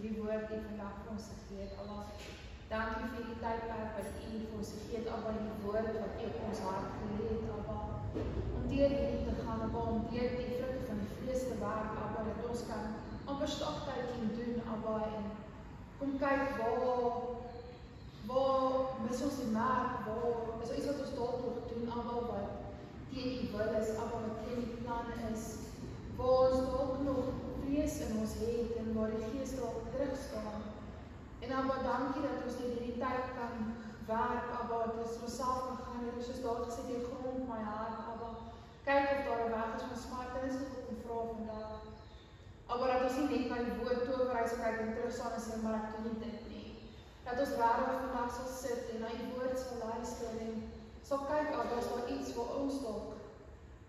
die woord die vandag vir ons gegee het, Abba. Dankie vir die tydperk wat u vir ons gegee het, Abba, die woord wat u op ons hart gelê het, Abba. Om deur hierdie te gaan, Abba, om deur die vrugte van die vlees te werk, Abba, dat ons kan amper staptyd doen, Abba, en kom kyk waar mis ons die merk, waar is iets wat ons dalk nog doen, Abba, wat teen die wil is, Abba, wat teen die plan is, waar ons dalk nog vrees in ons het, en waar die gees dalk terug staan. En Abba, dankie dat ons in hierdie tyd kan werk, Abba, dat ons onsself kan gaan, en ons is daar gesê, die grond my hart, Abba, kyk of daar 'n weg is van smart, en is dit ook om vra vandag. Abba, dat ons nie net na die woord towerhuis kyk en terug staan en sê, maar ek doen nie dit nie. Dat ons regtig vandag sal sit en na die woord sal luister en sal kyk, Abba, is daar iets waar ons dalk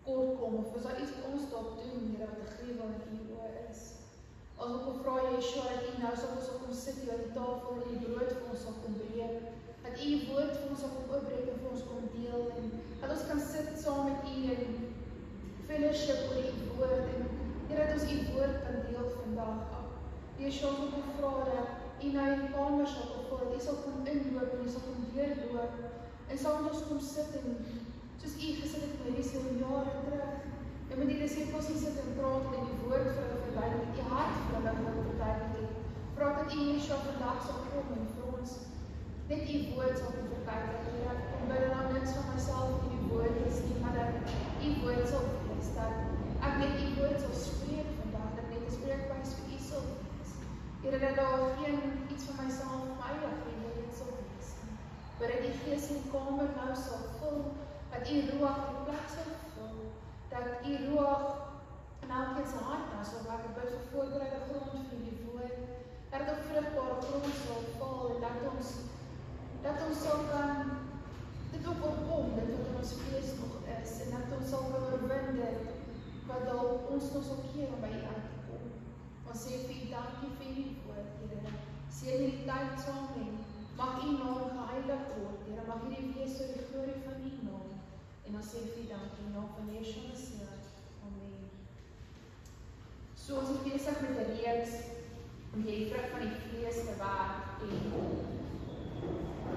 kort kom, of is daar iets wat ons dalk doen, Here, wat 'n gruwel in u oë is. As ek vra, Yeshua, dat u nou sal ons kom sit hier aan die tafel en die brood vir ons sal kom breek, dat u woord vir ons sal kom oopbreek en vir ons kom deel, en dat ons kan sit saam met u en fellowship oor die woord, en Here, dat ons u woord kan deel vandag. Yeshua, ons wil vra dat u na die kamer sal kom, dat u sal kom inloop en u sal kom deurloop, en sal met ons kom sit en soos u gesit het by die jare terug, en met die disciples hier sit en praat en die woord vir hulle verduidelik, die hart vir hulle verduidelik het. Vra dat u Yeshua vandag sal kom en vir ons net u woord sal kom verduidelik. Here, ek kom binne nou niks van myself in die woord is nie, maar dat u woord sal wees, dat ek net u woord sal spreek vandag, dat net 'n spreekbuis vir u sal wees. Here, dat daar geen iets van myself my afwending sal wees nie, maar dat die gees in die kamer nou sal vul, dat u ruach die plek sal vul, dat u ruach in elkeen se hart nou sal werk, ek bid vir voorbereide grond vir die woord, dat dit op vrugbare grond sal val, en dat ons sal kan dit ook opkom, dit wat in ons vlees nog is, en dat ons sal kan oorwin dit, wat dalk ons nog sal keer om by u uit te kom. Ons sê vir u dankie vir die woord, Here, seën hierdie tyd saam en mag u naam geheilig word, Here, mag hierdie wees tot die glorie van u naam. En dan sê vir u dankie, in naam van Yeshua Messia. Amen. So ons is besig met 'n reeks om die vrug van die vlees te werk en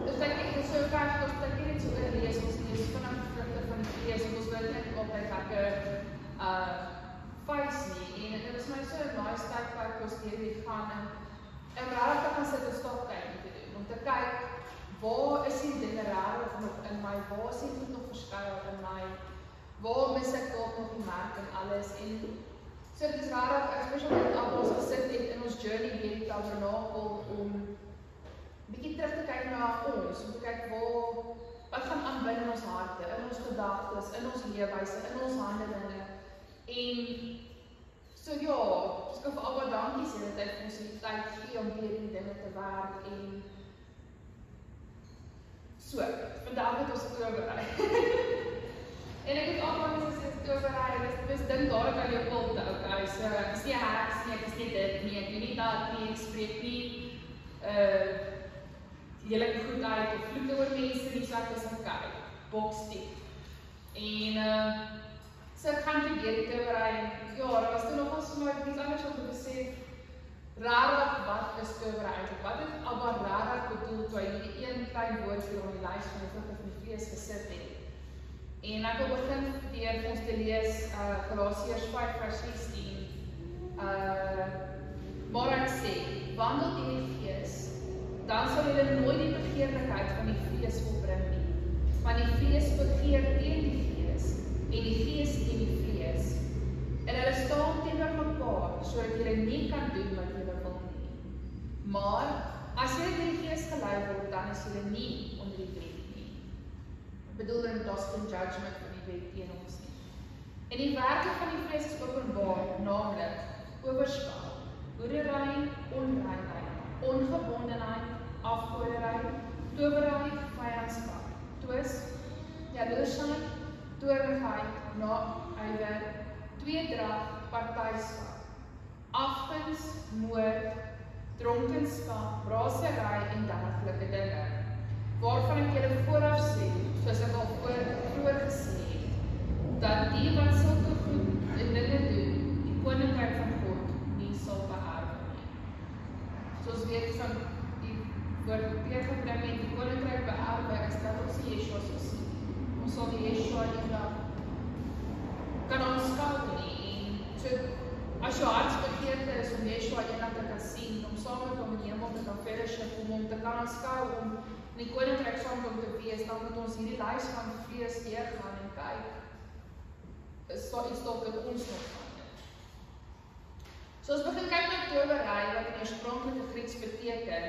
dus ek het so vaak dat ek net so lees, ons lees vanaf die vrugte van die vlees, en ons wil net altyd lekker face nie, en dit is my so 'n nice tydperk ons hierdie gaan en regtig gaan sit en stapkyk te doen, om te kyk waar is die dinge regtig nog in my, waar is dit nog verskuil in my, waar mis ek dalk nog die merk en alles, en so dit is regtig, especially met ons gesit het in ons journey deur die tabernakel, om bietjie terug te kyk na ons, om te kyk wat gaan aan binne ons harte, in ons gedagtes, in ons leefwyse, in ons handelinge, en so ja, ek wil vir Abba dankie sê dat hy vir ons die tyd gee om deur die dinge te werk, en so, vandag het ons toeberei. En ek het aanvang gesê toeberei, dis dink daar kan jou pulte, okay, so ek is nie heks nie, ek is nie dit nie, ek doen nie dat nie, ek spreek nie heelike goed uit, of vloeke oor mense nie, so ek is okay, boks diep. En so ek gaan toe deur die toeberei, en ja, daar was toe nogals vir my iets anders om te besef, rarig wat is toeberei eintlik, wat het Abba rarig bedoel toe hy hierdie een klein woordjie op die lys van die vrugte van die vlees gesit het. En ek wil begin deur ons te lees Galasiërs 5 vers 16. Maar ek sê, wandel in die gees, dan sal julle nooit die begeerlikheid van die vlees volbring nie. Want die vlees begeer teen die gees en die gees teen die vlees. En hulle staan teenoor mekaar, sodat julle nie kan doen wat julle wil nie. Maar as julle deur die gees gelei word, dan is julle nie onder die wet nie. Ek bedoel in daar's geen judgment van die wet teen ons nie. En die werke van die vlees is openbaar, naamlik oorspel, hoerery, onreinheid, ongebondenheid, afgoderry, towery, vyandskap, twis, jaloersheid, toornigheid, naywer, tweedrag, partyskap, afguns, moord, dronkenskap, braasery en dergelike dinge, waarvan ek julle vooraf sê, soos ek al vroeër gesê het, dat die wat sulke goed en dinge doen, die koninkryk van God nie sal beerwe nie. teergebring met die koninkryk beerwe is dat ons die Yeshua sal sien. Ons sal die Yeshua eendag kan aanskou nie. En so, as jou hartsbegeerte is om Yeshua eendag te kan sien, om saam met hom in die hemel te kan fellowship, om hom te kan aanskou, om in die koninkryk saam met hom te wees, dan moet ons hierdie lys van vlees deurgaan en kyk, is daar iets dalk in ons nog verander. So ons begin kyk na towery, wat in oorspronklike Grieks beteken,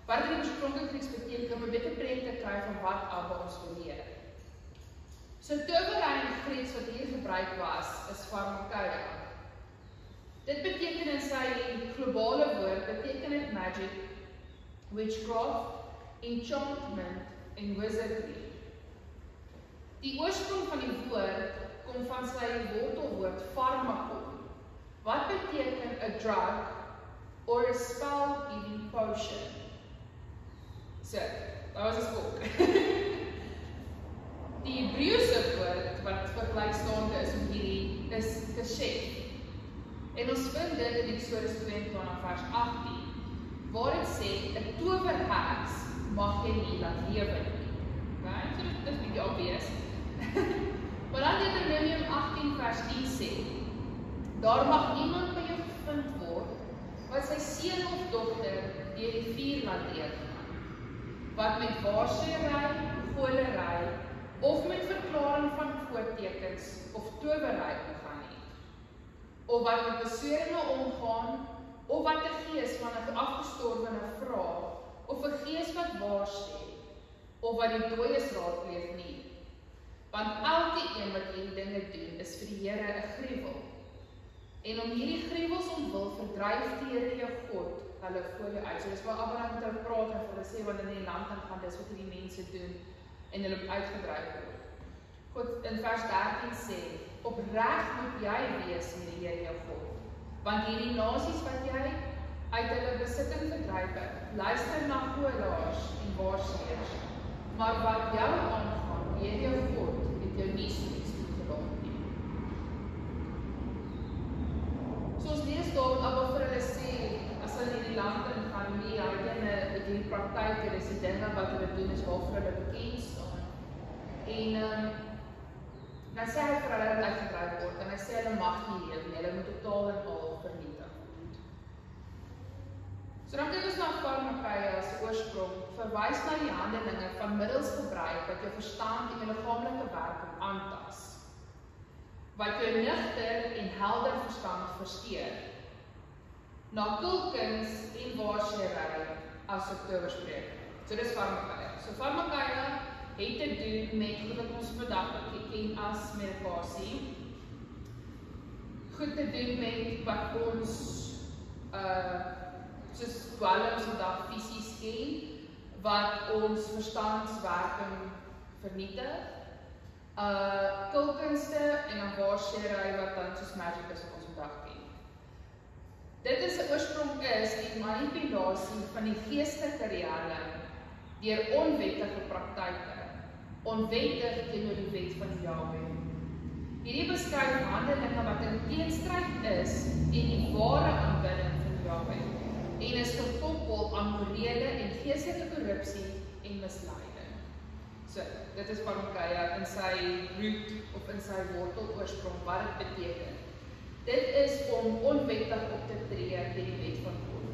wat in oorspronklike Grieks beteken, om 'n bietjie prent te kry van wat Abba ons leer. So towery in Grieks wat hier gebruik was, is pharmakeia. Dit beteken in sy globale woord, beteken dit magic, witchcraft, enchantment en wizardry. Die oorsprong van die woord kom van sy wortelwoord pharmakon, wat beteken a drug or a spell-giving potion. So, dat was 'n skok. Die Hebreëse woord wat vergelykstaande is met hierdie is keshef. En ons vind dit in Eksodus 22 vers 18, waar dit sê 'n towerheks mag jy nie laat lewe nie. Okay, so dit is bietjie obvious. Maar dan Deuteronomium 18 vers 10 sê, daar mag niemand by jou gevind word wat sy seun of dogter deur die vuur laat deurgaan, wat met waarsêry, gooilery of met verklaring van voortekens of towery omgaan het, of wat met besweringe omgaan, of wat 'n gees van 'n afgestorwene vra, of 'n gees wat waarsê, of wat die dooies raadpleeg nie. Want elkeen wat hierdie dinge doen, is vir die Here 'n gruwel. En om hierdie gruwels ontwil, verdryf die Here jou God hulle voor jou uit. So dis waar Abraham met hulle praat en hulle sê, wanneer in die land gaan, dis wat hierdie mense doen, en hulle moet uitgedryf word. God in vers 13 sê, opreg moet jy wees met die Here jou God, want hierdie nasies wat jy uit hulle besitting verdryf het, luister na goeielaars en waarsêers, maar wat jou aangaan, die Here jou God, het jou nie so iets toegelaat nie. So ons lees daar, Abba vir hulle sê, as hulle in die land ingaan, nie, hy het die praktyke, dis die dinge wat hulle doen, is waarvoor hulle bekend staan. En dan sê hy vir hulle dat uitgedryf word, en hy sê hulle mag nie leef nie, hulle moet totaal en al vernietig. So dan kyk ons na pharmakeia as oorsprong, verwys na die handelinge van middels gebruik wat jou verstand en jou liggaamlike werking aantas, wat jou nigter en helder verstand versteur, na kulkuns en waarsêry as 'n towerspreek. So dis pharmakeia. So pharmakeia het te doen met wat ons vandag ken as medikasie, goed te doen met wat ons soos dwelms vandag fisies ken, wat ons verstandswerking vernietig, kulkunste en dan waarsêry wat dan soos magic is wat ons vandag ken. Dit is 'n oorsprong is die manipulasie van die geestelike riekelm deur onwettige praktyke, onwettig teenoor die wet van Jahwe. Hierdie beskryf handelinge wat in teenstryd is en die ware aanbidding van Jahwe en is gekoppel aan morele en geestelike korrupsie en misleiding. So, dit is pharmakeia in sy root of in sy wortel oorsprong wat dit beteken. Dit is om onwettig op te tree teen die wet van God.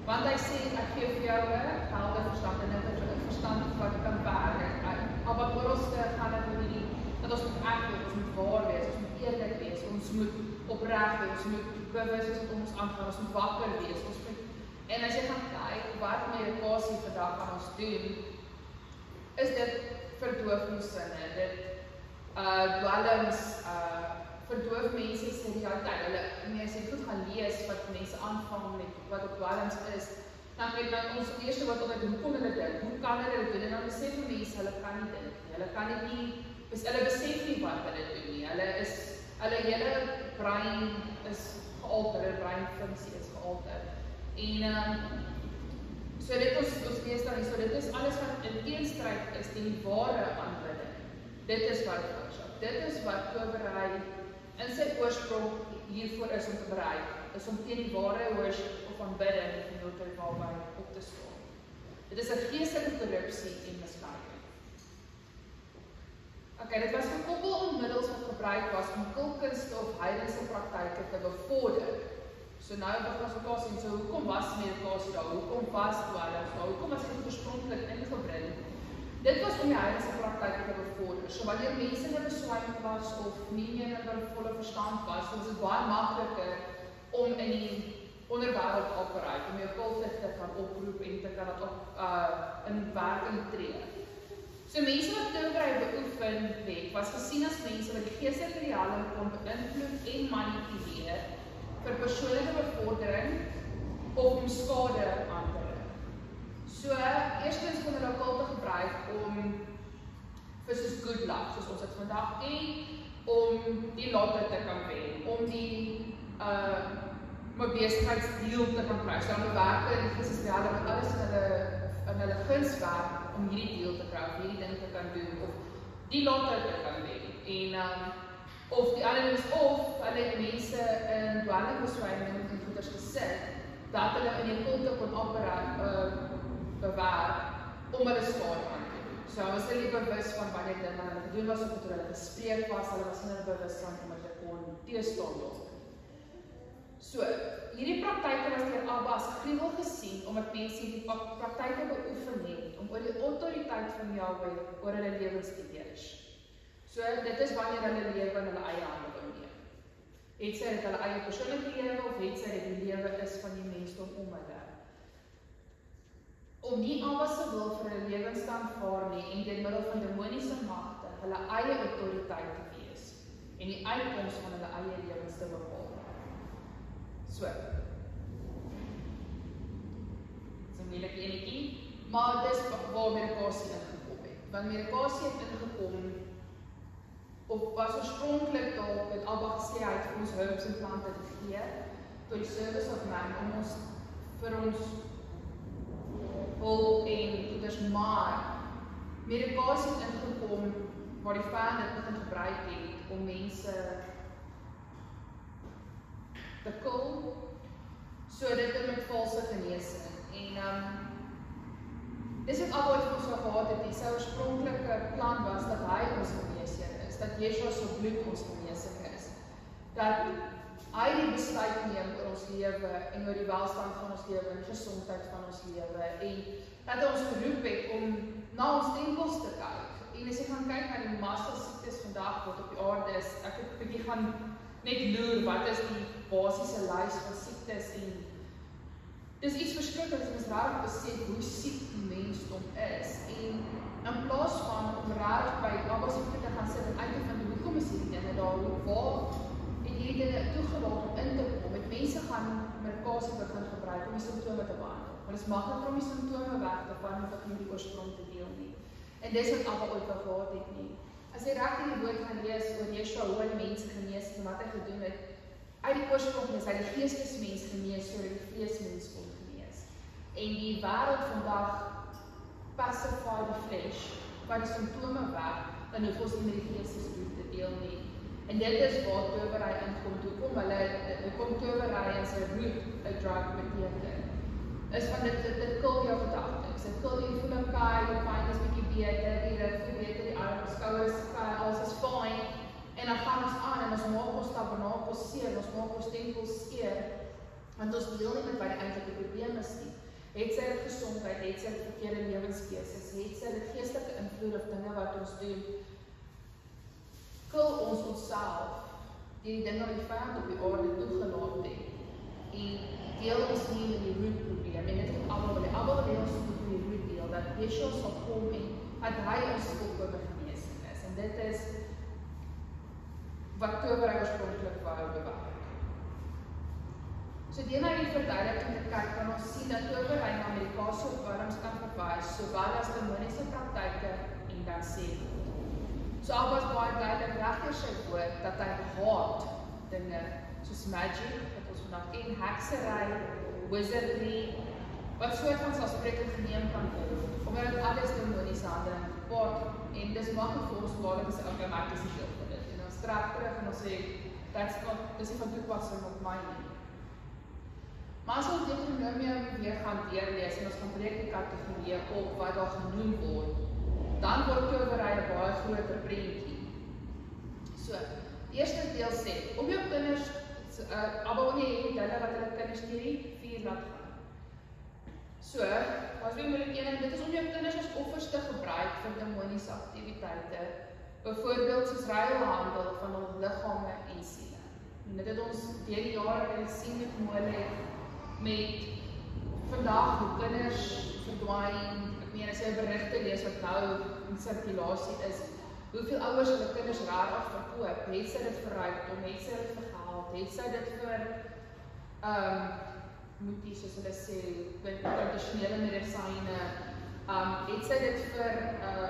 Want hy sê, ek gee vir jou 'n helder verstand en 'n verstand wat kan werk. Maar oor ons gaan dit oor hierdie, dat ons moet reg wees, ons moet waar wees, ons moet eerlik wees, ons moet opreg wees, ons moet bewus wees wat ons aangaan, ons moet wakker wees, ons moet, en as jy gaan kyk wat medikasie vandag aan ons doen, is dit verdowingssinne, dit dwelms, verdoof mense se realiteit. Hulle as jy goed gaan lees wat mense aanvang met wat op dwelms is, dan weet ons eerste wat onder hoe kom hulle dit? Hoe kan hulle dit doen? En dan besef mense hulle kan nie dink nie. Hulle kan dit nie, hulle besef nie wat hulle doen nie. Hulle hele brein is gealter, hulle breinfunksie is gealter. En so dit ons lees dan, so dit is alles wat in teenstryd is teen die ware aanbidding. Dit is wat worship. Dit is wat towery in sy oorsprong hiervoor is om te bereik, is om teen die ware worship of aanbidding van jou te waarby op te staan. Dit is 'n geestelike korrupsie en misleiding. Dit was gekoppel aan middels wat gebruik was om kultkunste of heidense praktyke te bevorder. So nou begin ons mekaar sien, so hoekom was medikasie daar, hoekom was dwelms daar, hoekom was dit oorspronklik ingebring? Dit was om die heidense praktyke te bevorder. So wanneer mense in 'n beswyming was of nie meer in 'n volle verstand was, was dit baie makliker om in die onderwêreld te operate, om jou kulte te kan oproep en te kan in werking tree. So mense wat towery beoefen het, was gesien as mense wat die geestelike realm kon beïnvloed en manipuleer vir persoonlike bevordering of om skade aan te rig. So eerstens kon hulle kulte gebruik om vir soos good luck, soos ons dit vandag ken, om die lotto te kan wen, om die besigheidsdeal te kan kry. So dan bewerke in die geestelike realm met alles in hulle guns werk om hierdie deal te kry, of hierdie ding te kan doen, of die lotto te kan wen. En of die ander is of hulle mense in dwelmbeswyming en goeders gesit, dat hulle in die kulte kon bewaar om hulle skade aan te doen. So was hulle nie bewus van wat dit hulle gedoen was of hoe hulle gespreek was, hulle was nie bewus van om hulle kon teestaan daarop. So, hierdie praktyke was deur Abba as gruwel gesien, omdat mense hierdie praktyke beoefen het, om oor die autoriteit van Yahweh oor hulle lewens te heers. So, dit is wanneer hulle lewe in hulle eie hande wil neem. Het sy dit hulle eie persoonlike lewe, of het sy dit die lewe is van die mensdom om hulle. Om nie Abba se wil vir hulle lewens te aanvaar nie, en deur middel van demoniese magte, hulle eie autoriteit te wees, en die uitkoms van hulle eie lewens te bepaal. So, dit is 'n moeilike enetjie, maar dis waar medikasie ingekom het. Want medikasie het ingekom, of was oorspronklik dalk het Abba gesê hy het vir ons herbs en plante gegee, tot die service of man, om ons vir ons hulp en goeders, maar medikasie het ingekom, waar die vyand dit begin gebruik het, om mense te kill, so dit met valse genesing. En dis wat Abba het vir ons gehad het, die sy oorspronklike plan was, dat hy ons geneesheer is, dat Yeshua se bloed ons genesing is, dat hy die besluit neem oor ons lewe, en oor die welstand van ons lewe, en die gesondheid van ons lewe, en dat hy ons geroep het om na ons tempels te kyk. En as jy gaan kyk na die massa siektes vandag wat op die aarde is, ek het 'n bietjie gaan net loer, wat is die basiese lys van siektes, en dis iets verskriklik, ons raak besef hoe siek die mensdom is, en in plaas van om raak by Abba se voete te gaan sit en uit te vind, hoekom is hierdie dinge daar, waar het hierdie dinge toegelaat om in te kom, met mense gaan medikasie begin gebruik om die simptome te behandel, want dit is makliker om die simptome weg te van, of ek nie die oorsprong te deel nie, en dis wat Abba ooit wel gehad het nie. As jy reg die woord gaan lees oor Yeshua, hoe hy mense genees en wat hy gedoen het, uit die oorsprong is hy die geestesmens genees, sodat die vleesmens kon genees. En die wêreld vandag pacify die flesh, wat die simptome weg, dan hoef ons nie met die geestesbloed te deel nie. En dit is waar towery inkom, hoekom towery in sy root 'n drug beteken. Is van dit kill jou gedagtes, dit kill jou voel okay, jou pyn is bietjie beter, die rug beter, die arm, skouers, alles is fine, en dan gaan ons aan, en ons maak ons tabernakels seer, ons maak ons tempels skeer, want ons deel nie met wat die eintlike probleem is nie. Het sy dit gesondheid, het sy dit verkeerde lewenskeuses, het sy dit geestelike invloed of dinge wat ons doen, kill ons onsself, die dinge wat die vyand op die aarde toegelaat het, en deel ons nie met die root probleem, en dit het Abba wil hê ons moet met die root deel, dat Yeshua sal kom en dat hy ons volkome genesing is, en dit is wat towery oorspronklik wou bewaar. So deur na die verduideliking te kyk, kan ons sien dat towery na medikasie of dwelms kan verwys, sowel as demoniese praktyke en dan sê God. So Abba is baie duidelik reg deur sy woord, dat hy haat dinge soos magic, wat ons vandag ken, heksery, wizardry, wat soort van selfspreekend geneem kan word, omdat dit alles demoniese handeling gepaard, en dis maklik vir ons waarlik is okay, maar ek is nie deel van dit, en ons trek terug en ons sê, dis nie van toepassing op my nie. Maar as ons Deuteronomium weer gaan deurlees en ons gaan breek die kategorieë op wat daar genoem word, dan word towery 'n baie groter prentjie. So, die eerste deel sê, om jou kinders, Abba nie het hulle wat hulle kinders deur die vuur laat gaan. So, as jy moet ken, dit is om jou kinders as offers te gebruik vir demoniese aktiwiteite, byvoorbeeld soos ruilhandel van hul liggame en siele. En dit het ons deur die jare gesien met Molek, met vandag hoe kinders verdwyn. Ek meen, as jy berigte lees wat nou in sirkulasie is, hoeveel ouers hulle kinders rarig verkoop, het sy dit vir rykdom, het sy dit vir geld, het sy dit vir moetie, soos hulle sê, tradisionele medisyne, het sy dit vir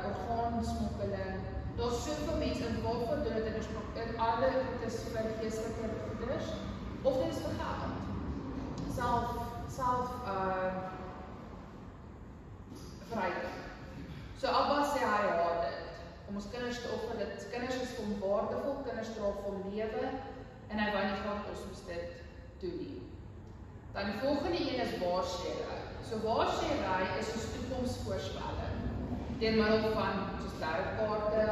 orgaansmokkeling. Daar's soveel mense in waarvoor doen dit in alle is vir geestelike goeders, of dit is vir geld. Self verryking. So Abba sê hy haat dit, om ons kinders te offer, dit kinders is vir hom waardevol, kinders dra vir hom lewe, en hy wou nie graag ons dit doen nie. Dan die volgende een is waarsêry. So waarsêry is ons toekomsvoorspelling, deur middel van soos sterrekaarte,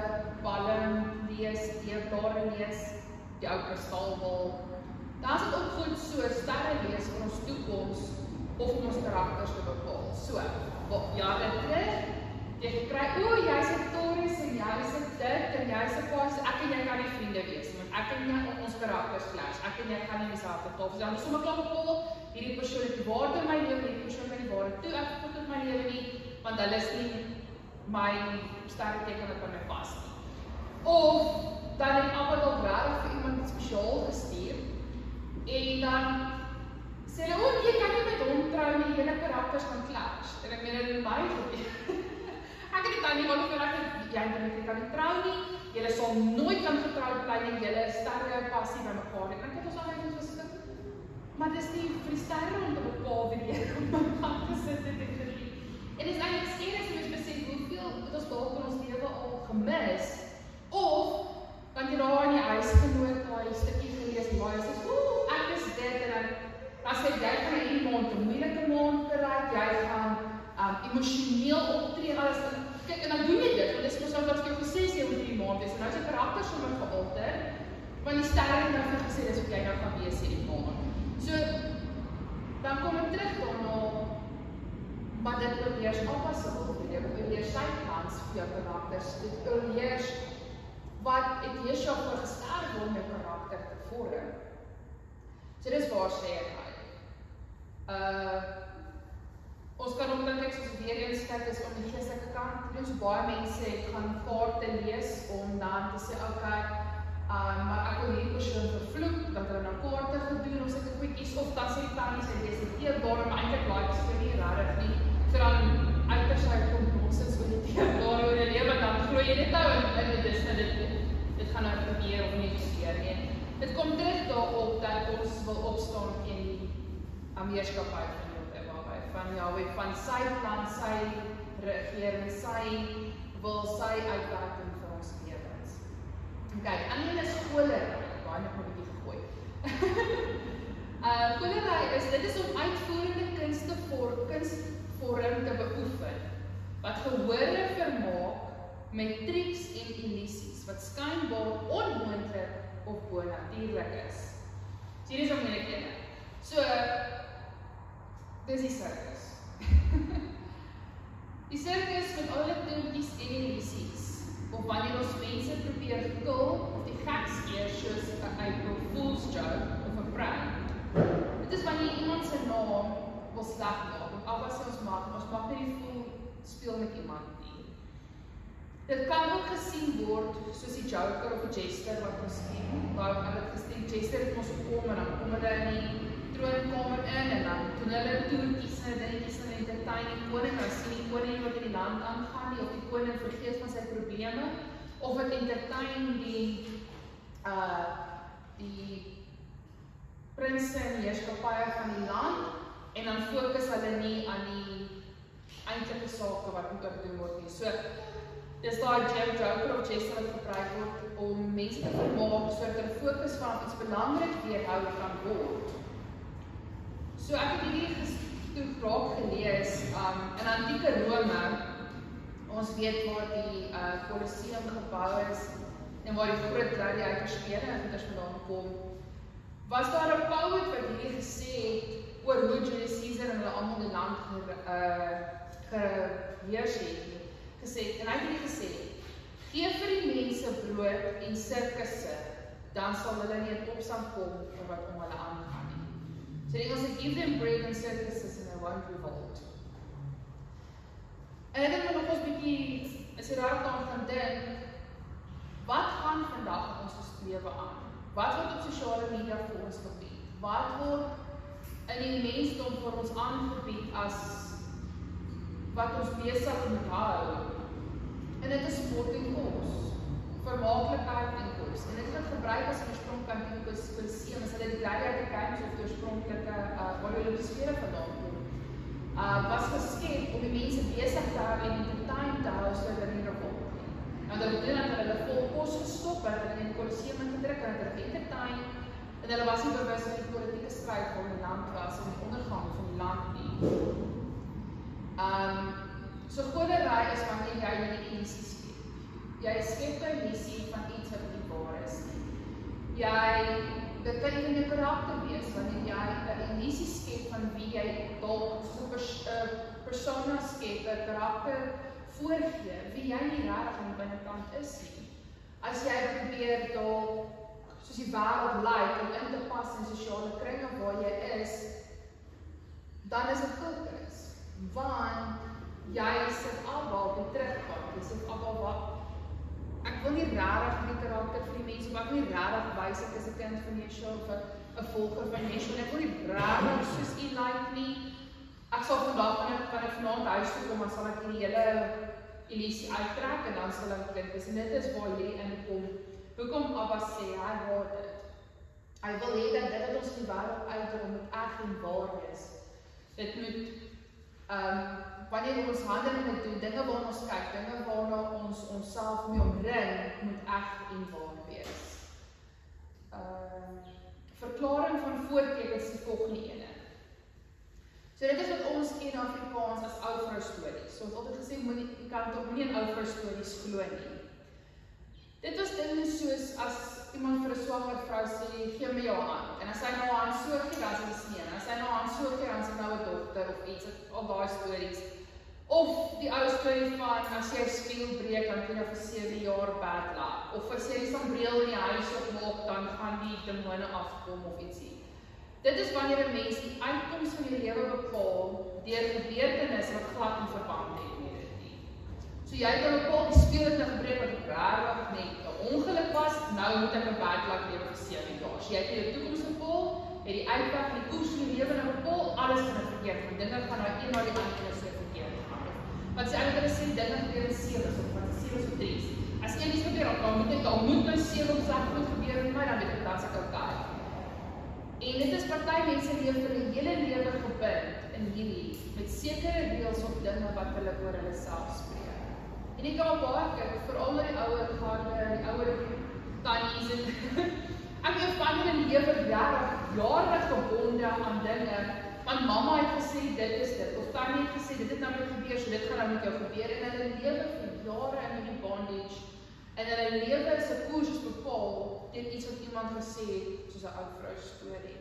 palm lees, deurblare lees, die ou kristalbal. Dan is dit ook goed so sterre lees vir ons toekoms of om ons karakters te bepaal. So, jare terug, jy gekry, jy's 'n Taurus en jy's 'n dit en jy's 'n Pisces, ek en jy kan nie vriende wees, want ek en jy ons karakters clash, ek en jy gaan nie dieselfde tafel. Dan is sommer klaar bepaal, hierdie persoon het die waarde in my lewe, hierdie persoon het die waarde toe, ek het in my lewe nie, want hulle is nie my sterreteken wat by my pas nie. Of dan het Abba dalk regtig vir iemand spesiaal gestuur en dan sê hulle, jy kan nie met hom trou nie, julle karakters gaan clash. En ek meen dit in my gebeur. Ek het dit dan nie, want jy kan nie trou nie, julle sal nooit kan getroud bly nie, julle sterre passie by mekaar. En ek het ons altyd geskik, maar dis nie vir die sterre om te bepaal wie jy op my kant gesit het en gedien. En dit is eintlik skeer as mens besef hoeveel het ons dalk in ons lewe al gemis, of want jy daar in die huisgenoot, daai stukkie gelees, en baie sê, ek is dit, en dan sê jy gaan in die maand 'n moeilike maand bereik, jy gaan emosioneel optree, alles, kyk, en dan doen jy dit, want dit is mos nou wat ek jou gesê sê hoe die maand is, en nou is die karakter sommer gealter, want die sterre het nou vir gesê, dis wat jy nou gaan wees hierdie maand. So, dan kom ek terug daarna, maar dit oorleers Abba se wil vir jou, oorleers sy plans vir jou karakters, dit oorleers wat het Jesua voor gesterf om jou karakter te vorm. So dis waarsêry. Ons kan ook dink soos weer eens kyk is om die geestelike kant, dus baie mense gaan kaarte lees om dan te sê, okay, maar ek wil hierdie persoon vervloek, dat hulle nou kaarte gedoen, of sulke goedjies, of dan sê die tannies, en dis die teelbare, maar eintlik laat is vir nie rarig nie, so dan uiters hy kom nonsens oor die teelbare oor die lewe, dan groei jy dit nou, en dit gaan nou gebeur of nie gebeur nie. Dit kom terug daarop dat ons wil opstaan teen die heerskappy van Jahwe, van Jahwe, van sy plan, sy regering, sy uitwerking vir ons lewens. Kyk, ander is cholery, baie nog 'n bietjie gegooi. Cholery dit is om uitvoerende kunstvorm te beoefen, wat gehore vermaak met triks en illusies, wat skynbaar onmoontlik of bonatuurlik is. So hier is om moeilikheid. So, dis die sirkus. Die sirkus met alle toertjies en illusies, of wanneer ons mense probeer kil, of die gekskeer soos 'n April Fool's joke, of 'n prank. Dit is wanneer iemand sy naam wil sleg maak, en Abba sê ons mag nie die fool speel met iemand nie. Dit kan ook gesien word soos die Joker of die Jester wat ons ken, waar hulle gesien, Jester het ons gekom en dan kom hulle in die troonkamer in en dan doen hulle toertjies en dingetjies en entertain die koning, dan sien die koning wat in die land aangaan nie, of die koning vergeet van sy probleme, of het entertain die prinse en heerskappye van die land, en dan fokus hulle nie aan die eintlike sake wat moet opgedoen word nie. So, dis daai Joker of Jester wat gebruik word om mense te vermaak, sodat hulle fokus van iets belangrik weerhou kan word. So ek het hierdie toe raak gelees in antieke Rome. Ons weet waar die Colosseum gebou is en waar die groot gladiator spele en goeders vandaan kom. Was daar 'n poet wat hierdie gesê het oor hoe Julius Caesar en hulle almal die land geheers het, gesê, en hy het hierdie gesê, gee vir die mense brood en sirkusse, dan sal hulle nie in opstand kom oor wat om hulle aangaan nie. So die Engels give them bread and circuses and they won't revolt. En ek het nog ons bietjie, as jy daaraan gaan dink, wat gaan vandag in ons lewe aan? Wat word op sosiale media vir ons gebied? Wat word in die mensdom vir ons aangebied as wat ons besig moet hou? En dit is sport en kos, vermaaklikheid en kos. En dit word gebruik as 'n oorspronklik in die Colosseum, as hulle die gladiator games of die oorspronklike Olympiese spele vandaan kom. Was geskep om die mense besig te hou en entertain te hou sodat hulle nie revolt nie. En hulle doen dat hulle vol kos gestop het en in die Colosseum ingedruk en hulle entertain en hulle was nie bewus van die politieke stryd van die land was en die ondergang van die land nie. So goderry is wanneer jy die illusie skep. Jy skep 'n illusie van iets wat nie waar is nie. Dit kan nie 'n karakter wees wanneer jy 'n illusie skep van wie jy dalk so 'n persona skep, 'n karakter voorgee, wie jy nie regtig aan die binnekant is nie. As jy probeer dalk soos die wêreld lyk om in te pas in sosiale kringe waar jy is, dan is dit kultus. Want jy sit albaal op die terugkant, jy sit albaal wat ek wil nie regtig die karakter van die mense, maar ek wil nie regtig wys ek is 'n kind van Yeshua of 'n volger van Yeshua, en ek wil nie regtig soos u like nie. Ek sal vandag kan ek vanaand huis toe kom, en sal ek die hele illusie uittrek en dan sal ek klink. En dit is waar jy inkom. Hoekom Abba sê hy haat dit? Hy wil hê dat dit wat ons in die wêreld uitdra moet reg en waar wees. Dit moet wanneer ons handelinge doen, dinge waarna ons kyk, dinge waarna ons onsself mee omring, moet reg en waar wees. Verklaring van voortekens is die volgende ene. So dit is wat ons ken in Afrikaans as ou vrou stories. So ons het altyd gesê, jy kan tog nie in ou vrou stories glo nie. Dit was dinge soos as iemand vir 'n swanger vrou sê, gee my jou hand. En as sy nou haar hand so gee, dan is dit 'n seun. As sy nou haar hand so gee, dan is dit nou 'n dogter of iets, al daai stories. Of die ou storie van as jy 'n spieël breek, dan kan jy vir 7 jaar bad luck. Of as jy die sambreel in die huis opmaak, dan gaan die demone afkom of ietsie. Dit is wanneer 'n mens die uitkoms van die lewe bepaal deur gebeurtenisse wat glad nie verband het met dit nie. So jy kan bepaal die spieël het gebreek wat regtig net 'n ongeluk was, nou moet ek 'n bad luck lewe vir 7 jaar. So jy het jou toekoms bepaal, het die uitweg en die koers van die lewe nou bepaal, alles gaan verkeerd gaan. Dinge gaan nou een na die ander so verkeerd gaan. Wat sê hulle sê dinge gebeur in series of wat 7 of 3's. As een iets gebeur, dan moet nou 7 of 7 goed gebeur met my, dan weet ek dat ek okay. En dit is party mense leef vir 'n hele lewe gebind in hierdie met sekere reëls of dinge wat hulle oor hulle self spreek. En ek kan baie kyk, veral met die ouer garde, die ouer tannies en ek weet van hulle lewe jare gebonde aan dinge, want mamma het gesê dit is dit, of tannie het gesê dit het nou met gebeur, so dit gaan nou met jou gebeur, en hulle lewe vir jare in die bondage, en hulle lewe is 'n koers bepaal teen iets wat iemand gesê het, soos 'n ou vrou storie.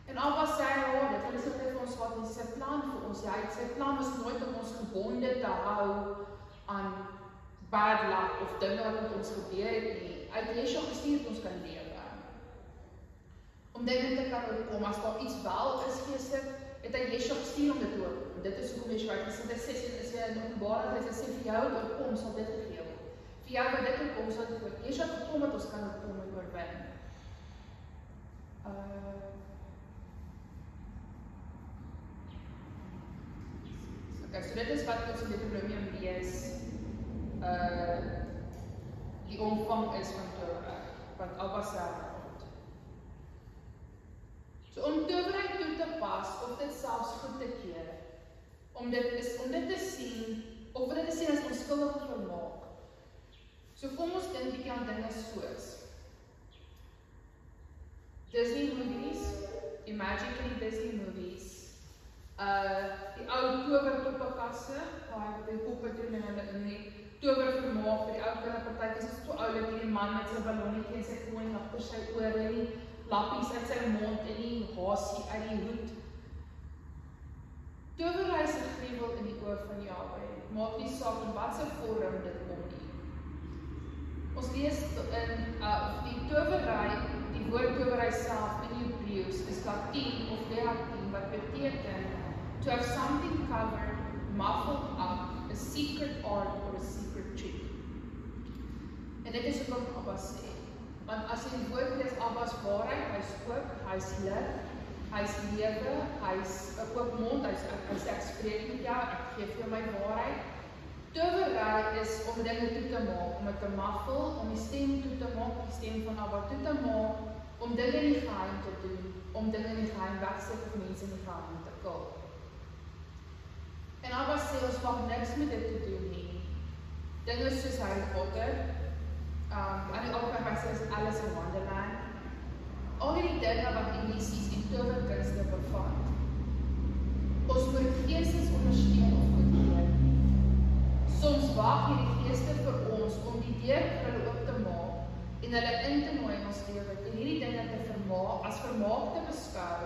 En Abba sê hy, dit is dit vir ons wat is sy plan vir ons. Sy plan was nooit om ons gebonde te hou aan bad luck of dinge wat met ons gebeur het nie. Hy het Yeshua gestuur dat ons kan lewe. Om dinge te kan oorkom, as daar iets wel is geestig, het hy Yeshua gestuur om dit te oorkom. Dit is hoekom Yeshua gesê, as jy in Openbaring het, sê vir jou het oorkom, sal dit gegee word. Vir jou wat dit oorkom, sal dit oorkom. Yeshua het gekom dat ons kan oorkom en oorwin. Okay, so dit is wat ons in Deuteronomium lees, die omvang is van towerheid, wat Abba sê word. So om towerheid toe te pas, of dit selfs goed te keer, om dit te sien, of dit te sien as onskuldig vermaak. So kom ons dink bietjie aan dinge soos Disney movies, Imaginary Disney movies, die ou towerpoppenkasse, waar hy die poppe doen en hulle in die tower vermaak vir die ou kinderpartytjies, is so oulik, die man met sy ballonnetjie en sy koning agter sy oor en die lappies uit sy mond en die hasie uit die hoed. Towery is 'n gruwel in die oë van Jahwe, maak nie saak in wat se vorm dit kom nie. Ons lees in die towery, die woord towery self in Hebreëus is Latien of Latien wat beteken to have something covered, muffled up, a secret art or a secret trick. En dit is ook wat Abba sê. Want as jy die woord lees, Abba is waarheid, hy is oop, hy is lig, hy is lewe, hy is 'n oop mond, hy sê ek spreek met jou, ek gee vir jou my waarheid. Towery is om dinge toe te maak, om dit te muffle, om die stem toe te maak, die stem van Abba toe te maak, om dinge in die geheim te doen, om dinge in die geheim wegsteek of mense in die geheim te kill. En Abba sê ons mag niks met dit te doen nie. Dinge soos Harry Potter, aan die algemeen sê is Alice in Wonderland. Al die dinge wat illusies en towerkunste bevat. Ons moet geestes ondersteun of goedkeur. Soms wag hierdie geeste vir ons om die deur vir hulle oop te maak en hulle in te nooi in ons lewe en hierdie dinge te vermaak, as vermaak te beskou.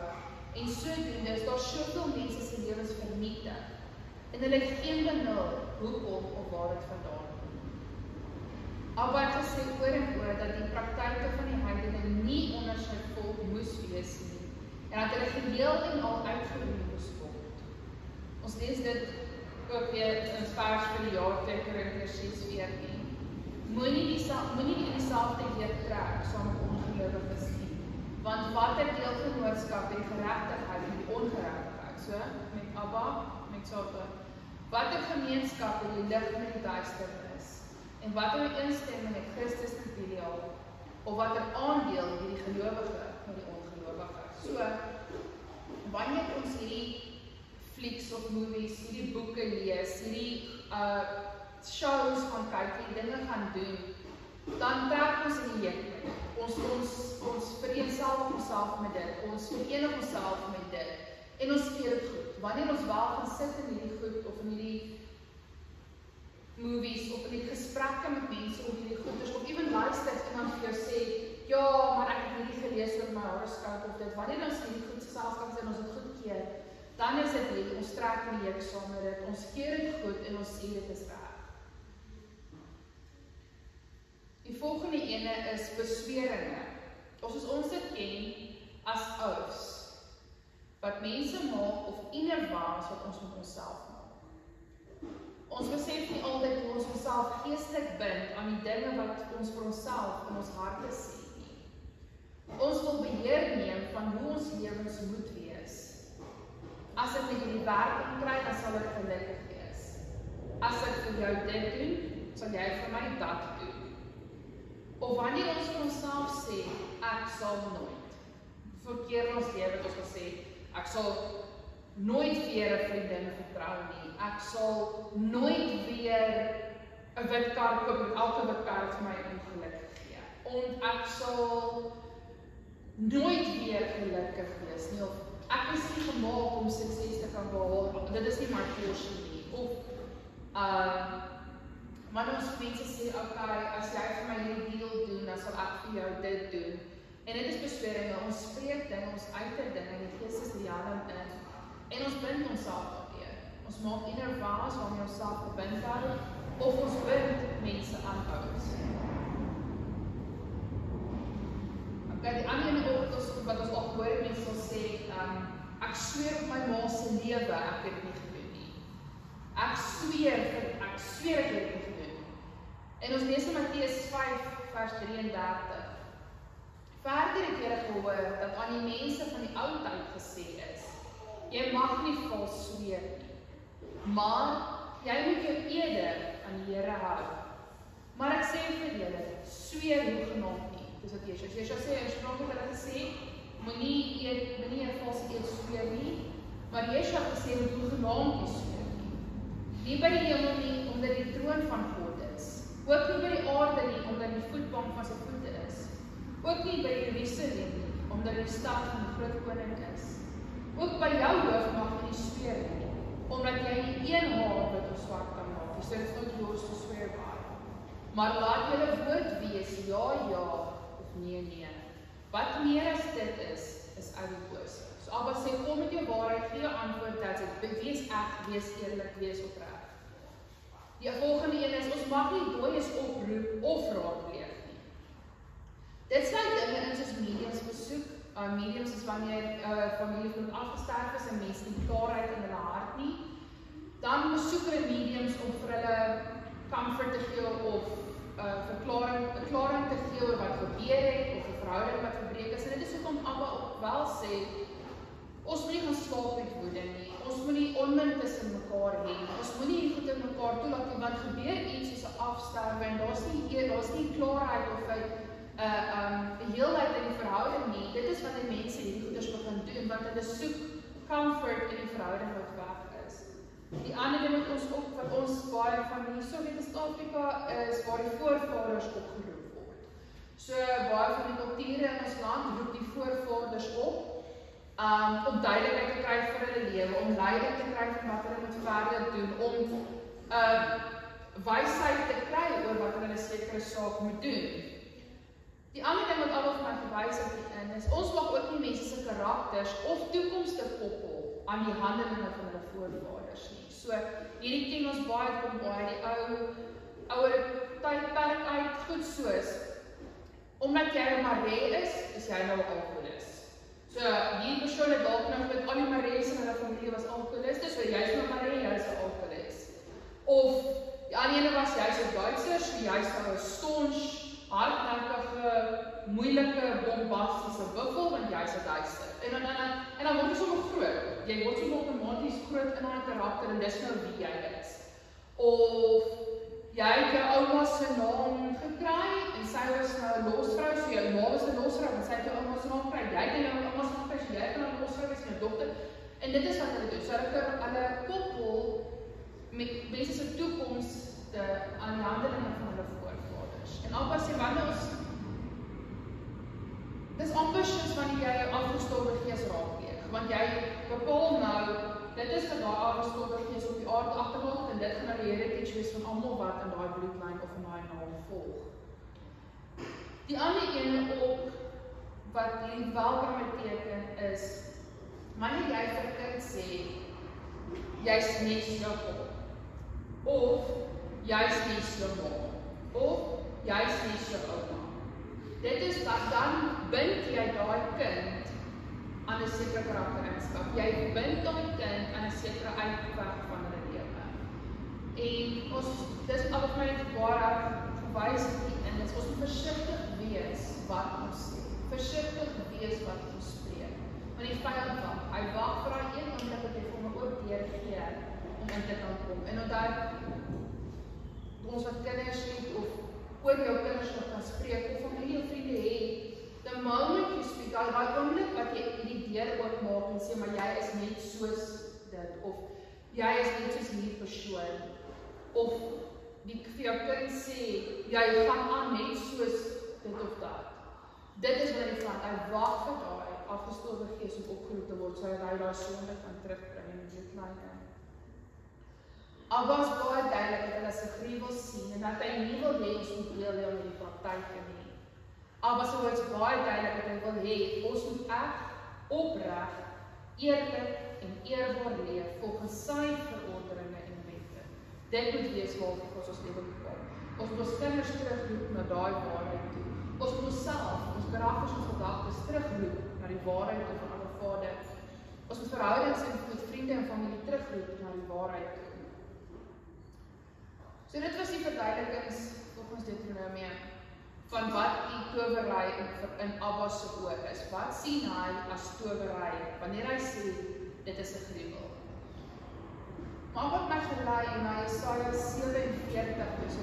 En sodoende is daar soveel mense se lewens vernietig. En hulle het geen benul hoekom of waar dit vandaan kom. Abba het gesê oor en oor dat die praktyke van die heidene nie onder sy volk moes wees nie en dat hulle geheel en al uitgeroei moes word. Ons lees dit ook weer in vers vir die jaar 2 Korintiërs 6:14. Moenie in dieselfde leer trek saam met ongelowiges nie, want watter deelgenootskap het geregtigheid en die ongeregtigheid, so met Abba, met Satan. Watter gemeenskap het die lig met die duisternis? En watter ooreenstemming het Christus met Belial? Of watter aandeel het die gelowige met die ongelowige? So, wanneer ons hierdie flieks of movies, hierdie boeke lees, hierdie shows gaan kyk, die dinge gaan doen, dan trek ons in die juk. Ons vereenselwig onsself met dit, ons verenig onsself met dit, en ons keer dit goed. Wanneer ons wel gaan sit in hierdie goed, of in hierdie movies, of in die gesprekke met mense, of hierdie goeders, of even luister, iemand vir jou sê, ja, maar ek het hierdie gelees oor my horoscope of dit, wanneer ons hierdie goed self kan sê, en ons het goed keer, dan is dit hier, ons trek in die juk saam met dit, ons keer dit goed, en ons sê dit is reg. Die volgende ene is besweringe. Ons dit ken as oaths, wat mense maak of inner vows wat ons met onsself maak. Ons besef nie altyd hoe ons onsself geestelik bind aan die dinge wat ons vir onsself in ons harte sê nie. Ons wil beheer neem van hoe ons lewens moet wees. As ek met hierdie werk kry, dan sal ek gelukkig wees. As ek vir jou dit doen, sal jy vir my dat doen. Of wanneer ons vir onsself sê, ek sal nooit. Verkeer in ons lewe het ons gesê, ek sal nooit weer 'n vriendin vertrou nie. Ek sal nooit weer 'n wit kar koop en elke wit kar vir my ongelukkig gee. En ek sal nooit weer gelukkig wees nie. Of ek is nie gemaak om sukses te kan behaal. Dit is nie my portion nie. Of maar ons mense sê, okay, as jy vir my hierdie deal doen, dan sal ek vir jou dit doen. En dit is besweringe, ons spreek dinge, ons uiter dinge, die Gees is realm in, en ons bind onsself daarmee. Ons maak inner vows waarmee ons self gebind hou, of ons bind mense aan ouds. Okay, die ander ene wat ons al hoor, mense sal sê, ek sweer op my ma se lewe, ek het dit nie gedoen nie. Ek sweer ek het dit nie gedoen. En ons lees in Matteus 5 vers 33. Verder het julle gehoor dat aan die mense van die ou tyd gesê is, jy mag nie vals sweer nie, maar jy moet jou ede aan die Here hou. Maar ek sê vir julle, sweer hoegenaamd nie. Dis wat Yeshua sê, Yeshua het hulle gesê, moenie 'n valse eed sweer nie, maar Yeshua het gesê, moet hoegenaamd nie sweer nie. Nie by die hemel nie, omdat die troon van God is. Ook nie by die aarde nie, omdat die voetbank van sy voete is. Ook nie by Jerusalem nie, omdat die stad van die groot koning is. Ook by jou hoof mag jy nie sweer nie, omdat jy nie een haar wit of swart kan maak, so dit is not yours to swear by. Maar laat julle woord wees, ja, of nee. Wat meer as dit is uit die boos. So Abba sê, kom met jou waarheid, gee jou antwoord, dat dit wees eg, wees eerlik, wees opreg. Die volgende een is, ons mag nie dooies oproep of raadpleeg nie. Dit sluit dinge in soos mediums besoek. Mediums is wanneer families moet afgesterf is en mense nie klaarheid in hulle hart nie. Dan besoek hulle mediums om vir hulle comfort te gee of verklaring te gee oor wat gebeur het of 'n verhouding wat verbreek is. En dit is hoekom Abba ook wel sê, ons moet nie gaan slaap met woede nie. Ons moet nie onmin tussen mekaar hê. Ons moet nie goed in mekaar toelaat nie, want gebeur iets soos 'n afsterwe en daar's nie klaarheid of 'n heelheid in die verhouding nie. Dit is wat die mense hierdie goeders begin doen, want hulle soek comfort in die verhouding wat weg is. Die ander ding wat ons baie van die Suid-Afrika is waar die voorvaders opgeroep word. So baie van die kulture in ons land roep die voorvaders op om duidelikheid te kry vir hulle lewe, om leiding te kry van wat hulle moet verder doen, om wysheid te kry oor wat hulle 'n sekere saak moet doen. Die ander ding wat Abba vir my gewys het is, ons mag ook nie mense se karakters of toekomste koppel aan die handelinge van hulle voorvaders nie. So, hierdie ken ons baie kom baie die ouer tydperk uit, goed soos, omdat jy 'n Maree is jy nou 'n alkoholist. So, die persoon het dalk nou met al die Marees in hulle familie was alkoholiste, so jy is nou Maree, jy is 'n alkoholist. Of, die ander ene was, jy is 'n Duitser, so jy is nou 'n staunch, hardnekkige, moeilike, bombastiese buffel, want jy is 'n Duitser. En dan word jy sommer groot. Jy word sommer outomaties groot in daai karakter en dis nou wie jy is. Of jy het jou ouma se naam gekry en sy was nou 'n losvrou, so jou ma was 'n losvrou en sy het jou ouma se naam gekry. Jy het jou ouma se naam gekry, so jy kan 'n losvrou wees en 'n dokter. En dit is wat hulle doen. So hulle koppel met mense se toekomste aan die handelinge van hulle voorvaders. En Abba sê wanneer ons dis amper soos wanneer jy 'n afgestorwe gees raadpleeg, want jy bepaal nou, dit is vir daai afgestorwe gees op die aarde agterlaat en dit gaan nou die heritage wees van almal wat in daai bloedlyn of in daai naam volg. Die ander ene ook wat die welkom beteken is, wanneer jy vir 'n kind sê, jy's net Jakob, of jy's net jou ma, of jy's net jou ouma. Dit is wat dan bind jy daai kind aan 'n sekere karaktereienskap. Jy bind daai kind aan 'n sekere uitwerk van hulle lewe. En dis al my baie gewys en dit ons moet versigtig wees wat ons sê. Versigtig wees wat ons spreek. Want die vyand wag. Hy wag vir daai een oomblik dat jy vir hom ook deurgee om in te kan kom. En onthou ons wat kinders het of oor jou kinders wat kan spreek, of familie of vriende het, the moment you speak, daai oomblik wat jy die deur oopmaak en sê, maar jy is net soos dit, of jy is net soos hierdie persoon, of die vir jou kind sê, jy gaan aan net soos dit of dat. Dit is wat die vyand, hy wag vir daai afgestorwe gees om opgeroep te word, sodat hy daai sonde kan terugbring in die klein ding. Abba is baie duidelik dat hulle sy gruwel sien en dat hy nie wil hê ons moet deel in die praktyke nie. Abba se woord is baie duidelik dat hy wil hê ons moet eg, opreg, eerlik en eerbaar leef volgens sy verordeninge en wette. Dit moet wees waarvoor ons lewe bepaal. Ons moet ons kinders terugroep na daai waarheid toe. Ons moet onsself, ons karakters en gedagtes terugroep na die waarheid toe van Abba Vader. Ons moet verhoudings met vriende en familie terugroep na die waarheid toe. So dit was die verduidelikings volgens Deuteronomie van wat die towery in Abba se oë is. Wat sien hy as towery wanneer hy sê dit is 'n gruwel? Maar wat my gelei na Jesaja 47, dus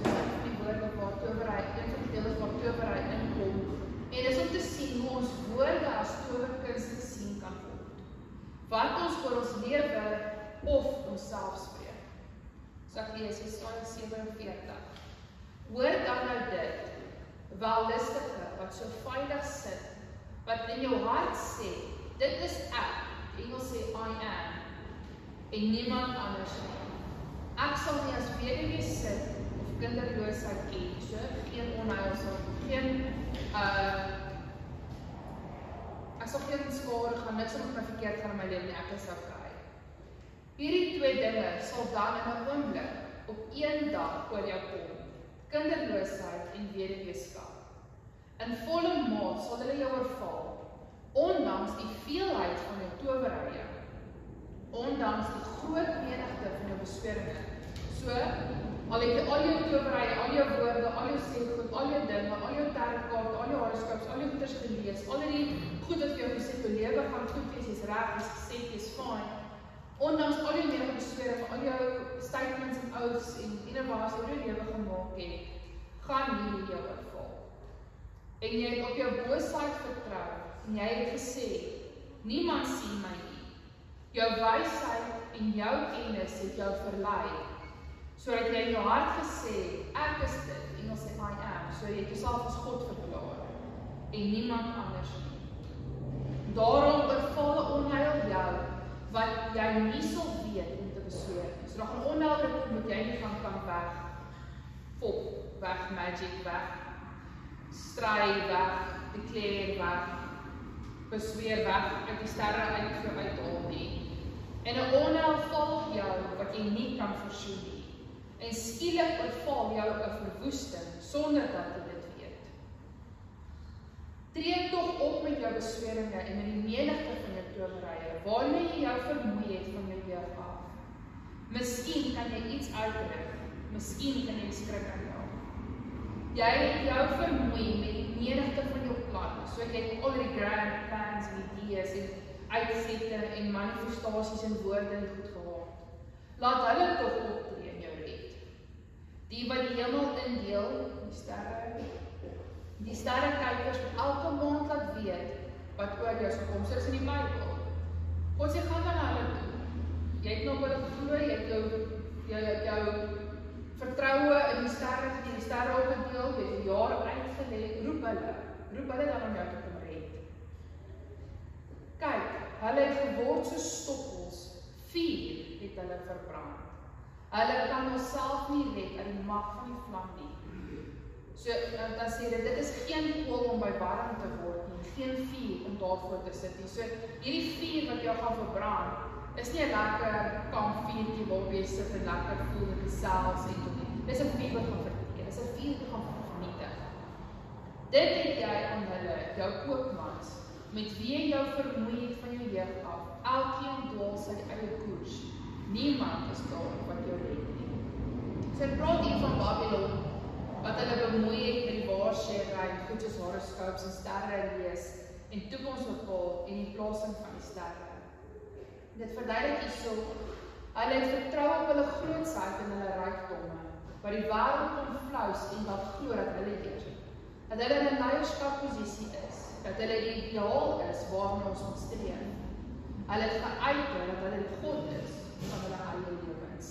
die woorde waar towery, een van die dele waar towery inkom. En dis om te sien hoe ons woorde as towerkunste sien kan word. Wat ons vir ons lewe of onsself spreek. So ek lees Jesaja 47. Hoor dan nou dit, wellustige, wat so veilig sit, wat in jou hart sê, dit is ek, die Engels sê en niemand anders nie. Ek sal nie as weduwee sit of kinderloosheid ken, so geen onheil sal, ek sal geen skade gaan, niks wat my verkeerd gaan in my lewe nie, ek is okay. Hierdie twee dinge sal dan in 'n oomblik op een dag oor jou kom, kinderloosheid en weduweeskap. In volle maat sal hulle jou oorval, ondanks die veelheid van jou towerye, ondanks die groot menigte van jou besweringe. So, al het jy al jou towerye, al jou woorde, al jou sêgoed, al jou dinge, al jou tarotkaarte, al jou horoscopes, al jou goeders gelees, al die goed wat vir jou gesê, jou lewe gaan goed wees, jy's reg, jy's gesê, jy's fine. Ondanks al die menige besweringe, al jou statements en oaths en innovasie oor jou lewe gemaak het, gaan hierdie jou oorval. En jy het op jou boosheid vertrou, en jy het gesê, niemand sien my nie. Jou wysheid en jou kennis het jou verlei, sodat jy in jou hart gesê, ek is dit, Engels sê I am, so jy het jouself as God verklaar, en niemand anders nie. Daarom oorval 'n onheil jou, wat jy nie sal weet om te besweer. So daar gaan onheil moet jy nie kan weg, pop, weg, magic, weg, stry, weg, declare, weg, besweer, weg, uit die sterre uithaal nie. En 'n onheil val jou, wat jy nie kan versoen nie. En skielik oorval jou 'n verwoesting, sonder dat jy dit weet. Tree tog op met jou besweringe en met die menigte van jou towerye, waarmee jy jou vermoei het van jou jeug af. Miskien kan jy iets uitdruk, miskien kan jy skrik aan jou. Jy het jou vermoei met die menigte van jou planne, so jy het al die grand plans en idees en uitsette en manifestasies en woorde en goed gehad. Laat hulle tog optree in jou red. Die wat die hemel indeel, die sterrekykers wat elke maand laat weet wat oor jou sal kom, soos in die Bybel. God sê, gaan dan na hulle toe. Jy het nog hulle geglo, jy het jou vertroue in die sterre opgedeel, jy het jou jare uitgelê, roep hulle dan om jou te kom red. Kyk, hulle het geword so stoppels, vuur het hulle verbrand. Hulle kan homself nie red uit die mag van die vlam nie. So, dan sê dit is geen kool om by warm te word nie, geen vuur om daarvoor te sit nie. So, hierdie vuur wat jou gaan verbrand, is nie 'n lekker kampvuurtjie waar jy sit en lekker voel en gesels en tot nie. Dis 'n vuur wat gaan verteer, dis 'n vuur wat gaan vernietig. Dit het jy aan hulle, jou koopmans, met wie jy jou vermoei het van jou jeug af, elkeen dwaal sy eie koers. Niemand is daar wat jou red nie. So ek praat hier van Babylon, wat hulle bemoei het met die waarsêry, goed soos horoscopes en sterre lees, en toekoms bepaal en die plasing van die sterre. Dit verduidelik hierso, hulle het vertrou op hulle grootsheid en hulle rykdomme, wat die wêreld kon flous en wat glo dat hulle heers. Dat hulle in 'n leierskapposisie is, dat hulle die ideaal is waarna ons moet streef. Hulle het geuiter dat hulle die God is van hulle eie lewens.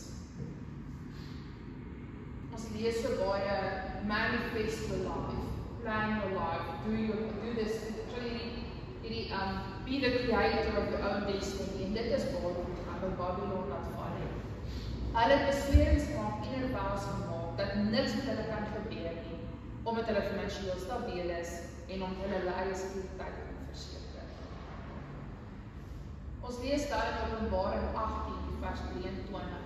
Ons lees so baie, manifest your life, plan your life, do this, be the creator of your own destiny, en dit is waar ons gaan by Babylon laat val het. Hulle het beswerings gemaak en vows gemaak, dat niks met hulle kan gebeur nie, omdat hulle finansiëel stabiel is, en omdat hulle eie sekuriteit kan verseker. Ons lees daar in Openbaring 18 vers 23.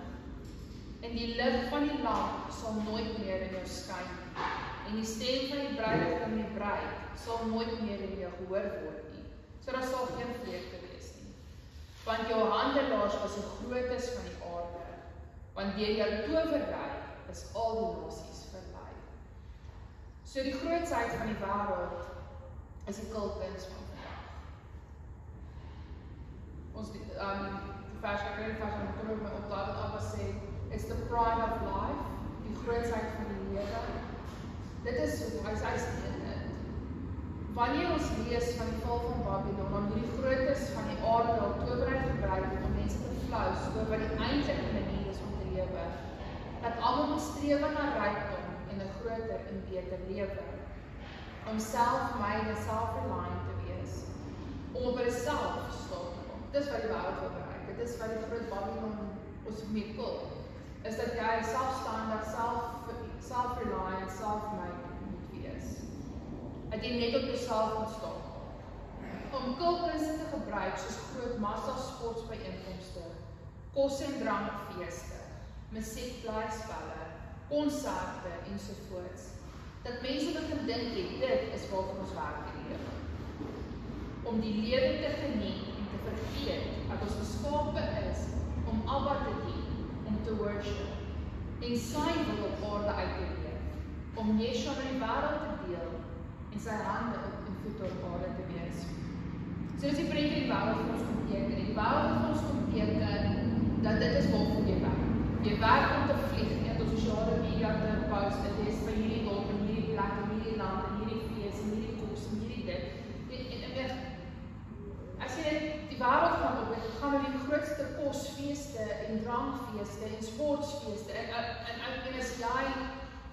En die lig van die lamp sal nooit meer in jou skyn, en die stem van die bruidegom en die bruid sal nooit meer in jou gehoor word nie. So daar sal geen vreugde wees nie. Want jou handelaars was die grootes van die aarde, want deur jou towery is al die nasies verlei. So die grootsheid van die wêreld is die kulkuns van vandag. Ons vers kom my op daar Abba sê, it's the pride of life, die grootsheid van die lewe. Dit is hoe hy sê dit. Wanneer ons lees van die val van Babylon, dan die grootes van die aarde al towerheid gebruik om mense te flous oor wat die eintlike manier is om te lewe, dat almal moet streef na rykdom en 'n groter en beter lewe, om self-made en self-reliant te wees, om op hulle self te staan. dis wat die wêreld wil bereik. Dit is wat die groot Babylon ons mee pul. Is dat jy selfstandig, self-reliant, self-made moet wees. Dat jy net op jouself moet staan. Om kultusse te gebruik soos groot massa sportbyeenkomste, kos en drankfeeste, musiekblyspelle, konserte ensovoorts. Dat mense begin dink dit is waarvoor ons werk in die lewe. Om die lewe te geniet en te vergeet dat ons geskape is om Abba te dien, om te worship en sy wil op aarde uit te leef, om Yeshua met die wêreld te deel en sy hande op en voete op aarde te wees. So is die prentjie die wêreld vir ons kom teken. Die wêreld vir ons kom teken dat dit is waarvoor jy werk. Jy werk om te vlieg en op sosiale media te post, dit is vir hierdie dorp en hierdie plek en hierdie land en hierdie fees en hierdie kos en hierdie dit. As jy die wêreld gaan op, gaan oor die grootste kosfeeste en drankfeeste en sportsfeeste en as jy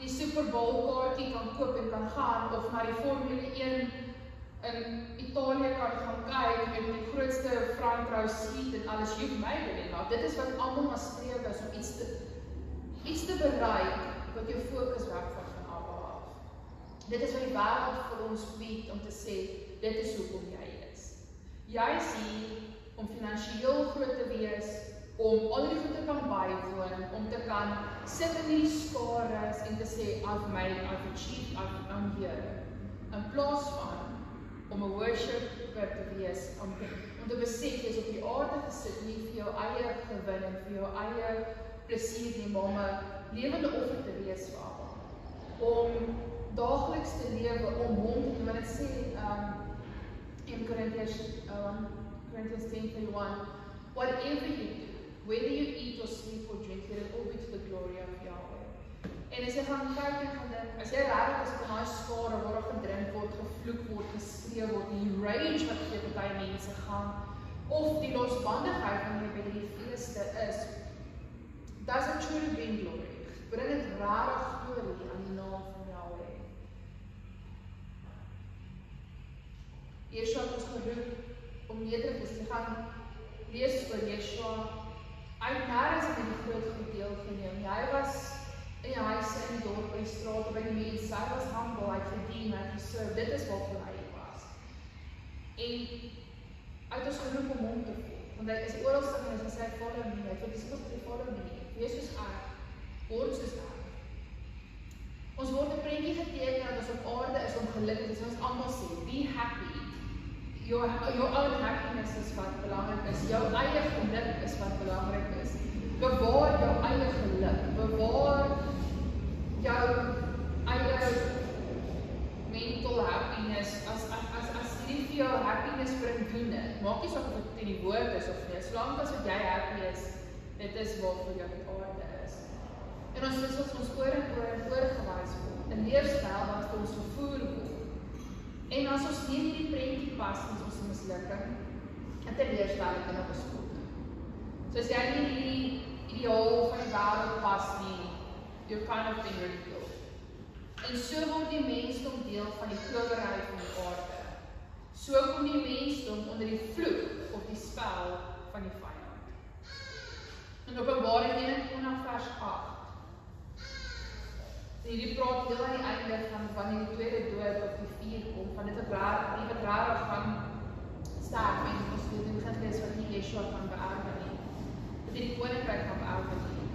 die Super Bowl kaartjie kan koop en kan gaan of na die Formule 1 in Italië kan gaan kyk met die grootste front row seat en alles, you've made it. Dit is wat almal maar streef is om iets te bereik wat jou fokus wegvat van Abba af. Dit is wat die wêreld vir ons bied om te sê, dit is hoekom jy is. Jy is hier om finansiëel groot te wees, om al die goed te kan bywoon, om te kan sit in die skares en te sê, I've achieved, I'm here. In plaas van om 'n worshipper te wees, om te besef, jy is op die aarde gesit, nie vir jou eie gewin en vir jou eie plesier nie, maar om 'n lewende offer te wees vir Abba. Om daagliks te lewe, om hom te doen, want dit sê, in Corinthians 10:31, whatever you do, whether you eat or sleep or drink, let it all be to the glory of Yahweh. En as jy gaan kyk en gaan dink, as jy regtig is op daai skare waar daar gedrink word, gevloek word, geskree word, die rage wat jy by mense gaan, of die losbandigheid wanneer jy by die feeste is, does it truly bring glory? Bring dit regtig glorie aan die naam van Yahweh. Yeshua het ons geroep om nederig te wees. Jy gaan lees oor Yeshua. Hy het nêrens in die groot goed deelgeneem. Hy was in die huise, in die dorp, by die strate, by die mense. Hy was humble, hy het gedien, hy het geserve. Dit is waarvoor hy was. En hy het ons geroep om hom te volg. Want hy is oralste en hy sê, follow me. Hy het vir die disciples gesê, follow me. Wees soos ek, word soos ek. Ons word 'n prentjie geteken dat ons op aarde is om gelukkig te wees. Ons almal sê, be happy. Your own happiness is wat belangrik is. Jou eie geluk is wat belangrik is. Bewaar jou eie geluk. Bewaar jou eie mental happiness. As dit vir jou happiness bring, doen dit. Maak nie saak of dit in die woord is of nie. Solank as wat jy happy is, dit is waarvoor jy op aarde is. En ons is ons oor en gewys word. 'n leefstyl wat vir ons gevoer word. En as ons nie die prentjie pas, is ons 'n mislukking, 'n teleurstelling in ons skool. So as jy nie die ideaal van die wêreld pas nie, you're kind of being ridiculed. En so word die mensdom deel van die towery van die aarde. So kom die mensdom onder die vloek of die spel van die vyand. In Openbaring 21 vers 8. Hierdie praat heel aan die einde van wanneer die tweede dood of die vuur kom, van dit wat rarig gaan sterf en ons moet in begin lees wat nie Yeshua kan beërwe nie. Dat die koninkryk kan beërwe nie.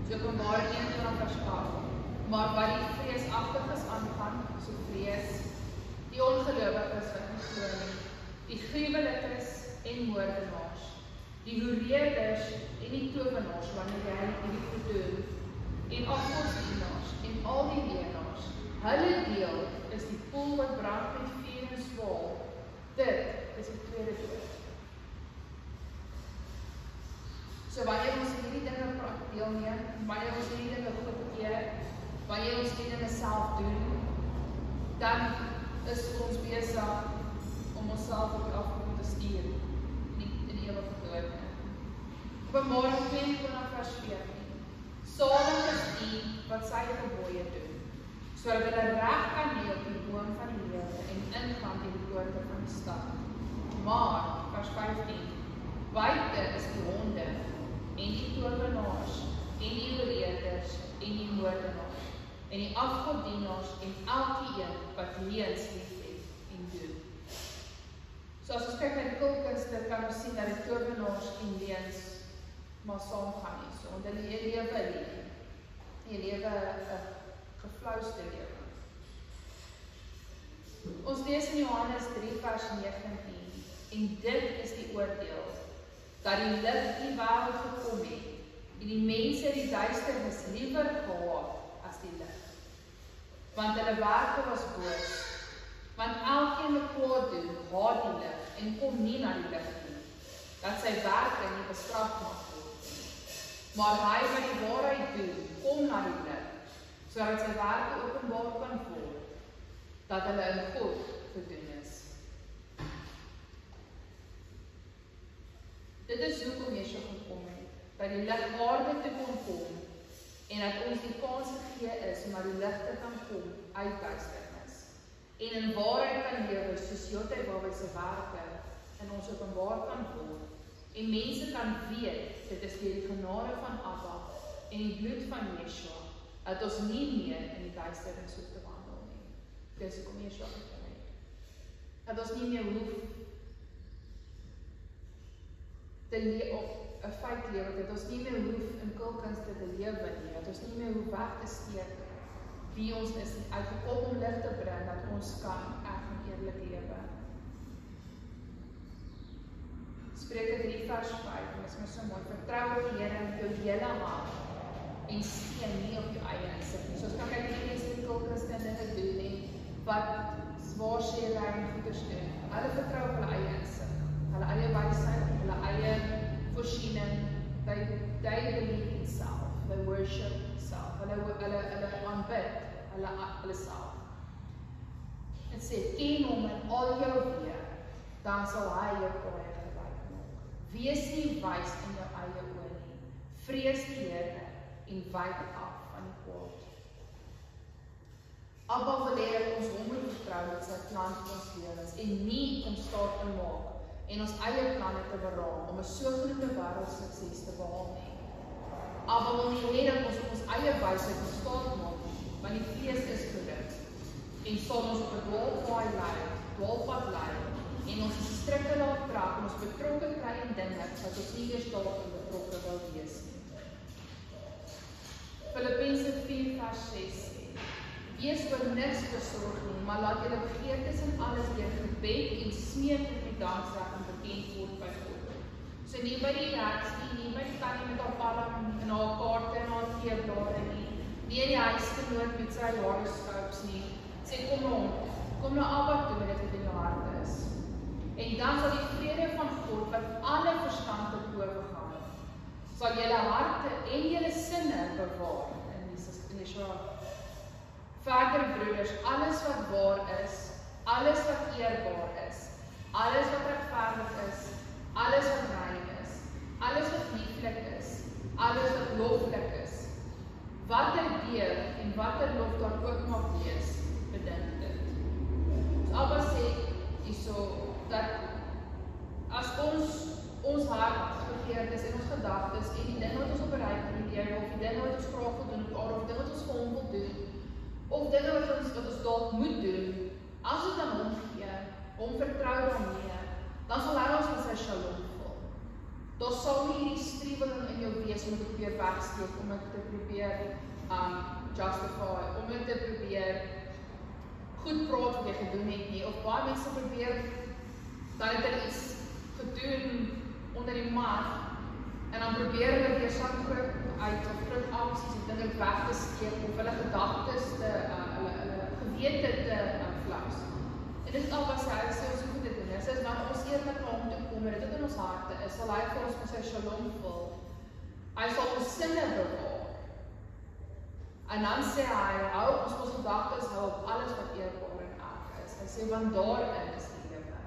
So Openbaring 21 vers 8. Maar wat die vreesagtiges aangaan, so vrees, die ongelowiges wat nie glo nie, die gruwelikes en moordenaars, die hoereerders en die towenaars wanneer jy hierdie goed doen, en afgodsdienaars en al die leenaars, hulle deel is die poel wat brand met vuur en swaal. Dit is die tweede dood. So wanneer ons hierdie dinge deelneem, wanneer ons hierdie dinge goedkeur, wanneer ons hierdie dinge self doen, dan is ons besig om onsself op die afgrond te stuur, nie in die ewige dood. Openbaring 22 vers 14. Salig is die wat sy gebooie doen, sodat hulle reg kan lê op die boom van die lewe en ingaan deur die poorte van die stad. Maar, vers 15, Buite is die honde, en die towenaars, en die oorreders, en die moordenaars, en die afgodienaars, en elkeen wat leuns liefhet en doen. So as ons kyk na die kulkunste, kan ons sien dat die towenaars en leuns maar saamgaan nie. So, want hulle lewe die lewe 'n geflouste lewe. Ons lees in Johannes 3 vers 19, en dit is die oordeel, dat die lig in die wêreld gekom het, en die mense die duisternis liewer gehaat as die lig. Want hulle werke was boos, want elkeen wat kwaad doen, haat die lig, en kom nie na die lig nie, dat sy werke nie bestraf mag word. Maar hy wat die waarheid doen, kom na die lig, sodat sy werke openbaar kan word, dat hulle in God gedoen is. Dit is hoekom Yeshua gekom het, dat die lig aarde te kon kom, en dat ons die kans gegee is om na die lig te kan kom uit duisternis, en in waarheid kan lewe soos Jotai Babai se werke in ons openbaar kan word, en mense kan weet, dit is deur die genade van Abba en die bloed van Yeshua, dat ons nie meer in die duisternis hoef te wandel nie. Dis hoekom Yeshua gekom het. Dat ons nie meer hoef te op 'n feit lewe, dat ons nie meer hoef in kulkunste te lewe nie, dat ons nie meer hoef weg te steek wie ons is, uit die kop om lig te bring, dat ons kan reg en eerlik lewe. Spreuke 3 vers 5, en dit is my so mooi, vertrou op die Here met jou hele hart, en steun nie op jou eie insig nie. So ons kan kyk die mense die kulkunste dinge doen, en wat swaar seerry en goeders doen, hulle vertrou op hulle eie insig, hulle eie wysheid, hulle eie voorsiening, they believe in self, they worship self, hulle aanbid hulle self. Het sê, ken hom in al jou weë, dan sal hy jou paaie gelyk maak. Wees nie wys in jou eie oë nie, vrees die Here en wyk af van die kwaad. Abba wil hê dat ons hom moet vertrou met sy plan vir ons lewens en nie om staat te maak en ons eie planne te beraam om 'n sogenaamde wêreldsukses te behaal nie. Abba wil nie hê dat ons op ons eie wysheid in staat maak nie, want die vlees is korrup en sal ons op 'n dwaalpad lei en ons strikke laat trap en ons betrokke kry in dinge wat ons nie eers daarin betrokke wil wees nie. Filippense 4 vers 6 sê, wees oor niks besorg nie, maar laat julle begeertes in alles deur gebed en smeek met danksegging bekend word by God. So nie by die reks nie by die tannie met haar palm en haar kaarte en haar teeblare nie in die huisgenoot met sy horoscopes nie. Sê kom na Abba toe met dit wat in jou hart is. En dan sal die vrede van God wat alle verstand te bowe gaan, sal julle harte en julle sinne bewaar in Yeshua. Verder broeders, alles wat waar is, alles wat eerbaar is, alles wat regverdig is, alles wat rein is, alles wat lieflik is, alles wat loflik is, watter deeg en watter lof daar ook mag wees, bedink dit. So Abba sê hierso dat as ons hart begeertes en ons gedagtes en die dinge wat ons op 'n ryk lewe of die dinge wat ons graag wil doen of dinge wat ons vir hom wil doen of dinge wat ons dalk moet doen, as ons aan hom gee, hom vertrou daarmee, dan sal hy ons met sy shalom vul. Daar sal nie hierdie streweling in jou wees om dit te probeer wegsteek, om dit te probeer justify, om dit te probeer goed praat wat jy gedoen het nie, of baie mense probeer dat hulle iets gedoen onder die mat, en dan probeer hulle weer sak groot uit, of groot acties, of dinge weg te steek, of hulle gedagtes te, hulle gewete te vlaks. En dit is al wat hy sê, ons hoef dit te doen. Hy sê, wanneer ons eerlik na hom toe kom, en dit in ons harte is, sal hy vir ons met sy shalom vul. Hy sal ons sinne bewaar. En dan sê hy, hou ons gedagtes, hou op alles wat eerbaar en reg is. Hy sê, want daarin is die lewe.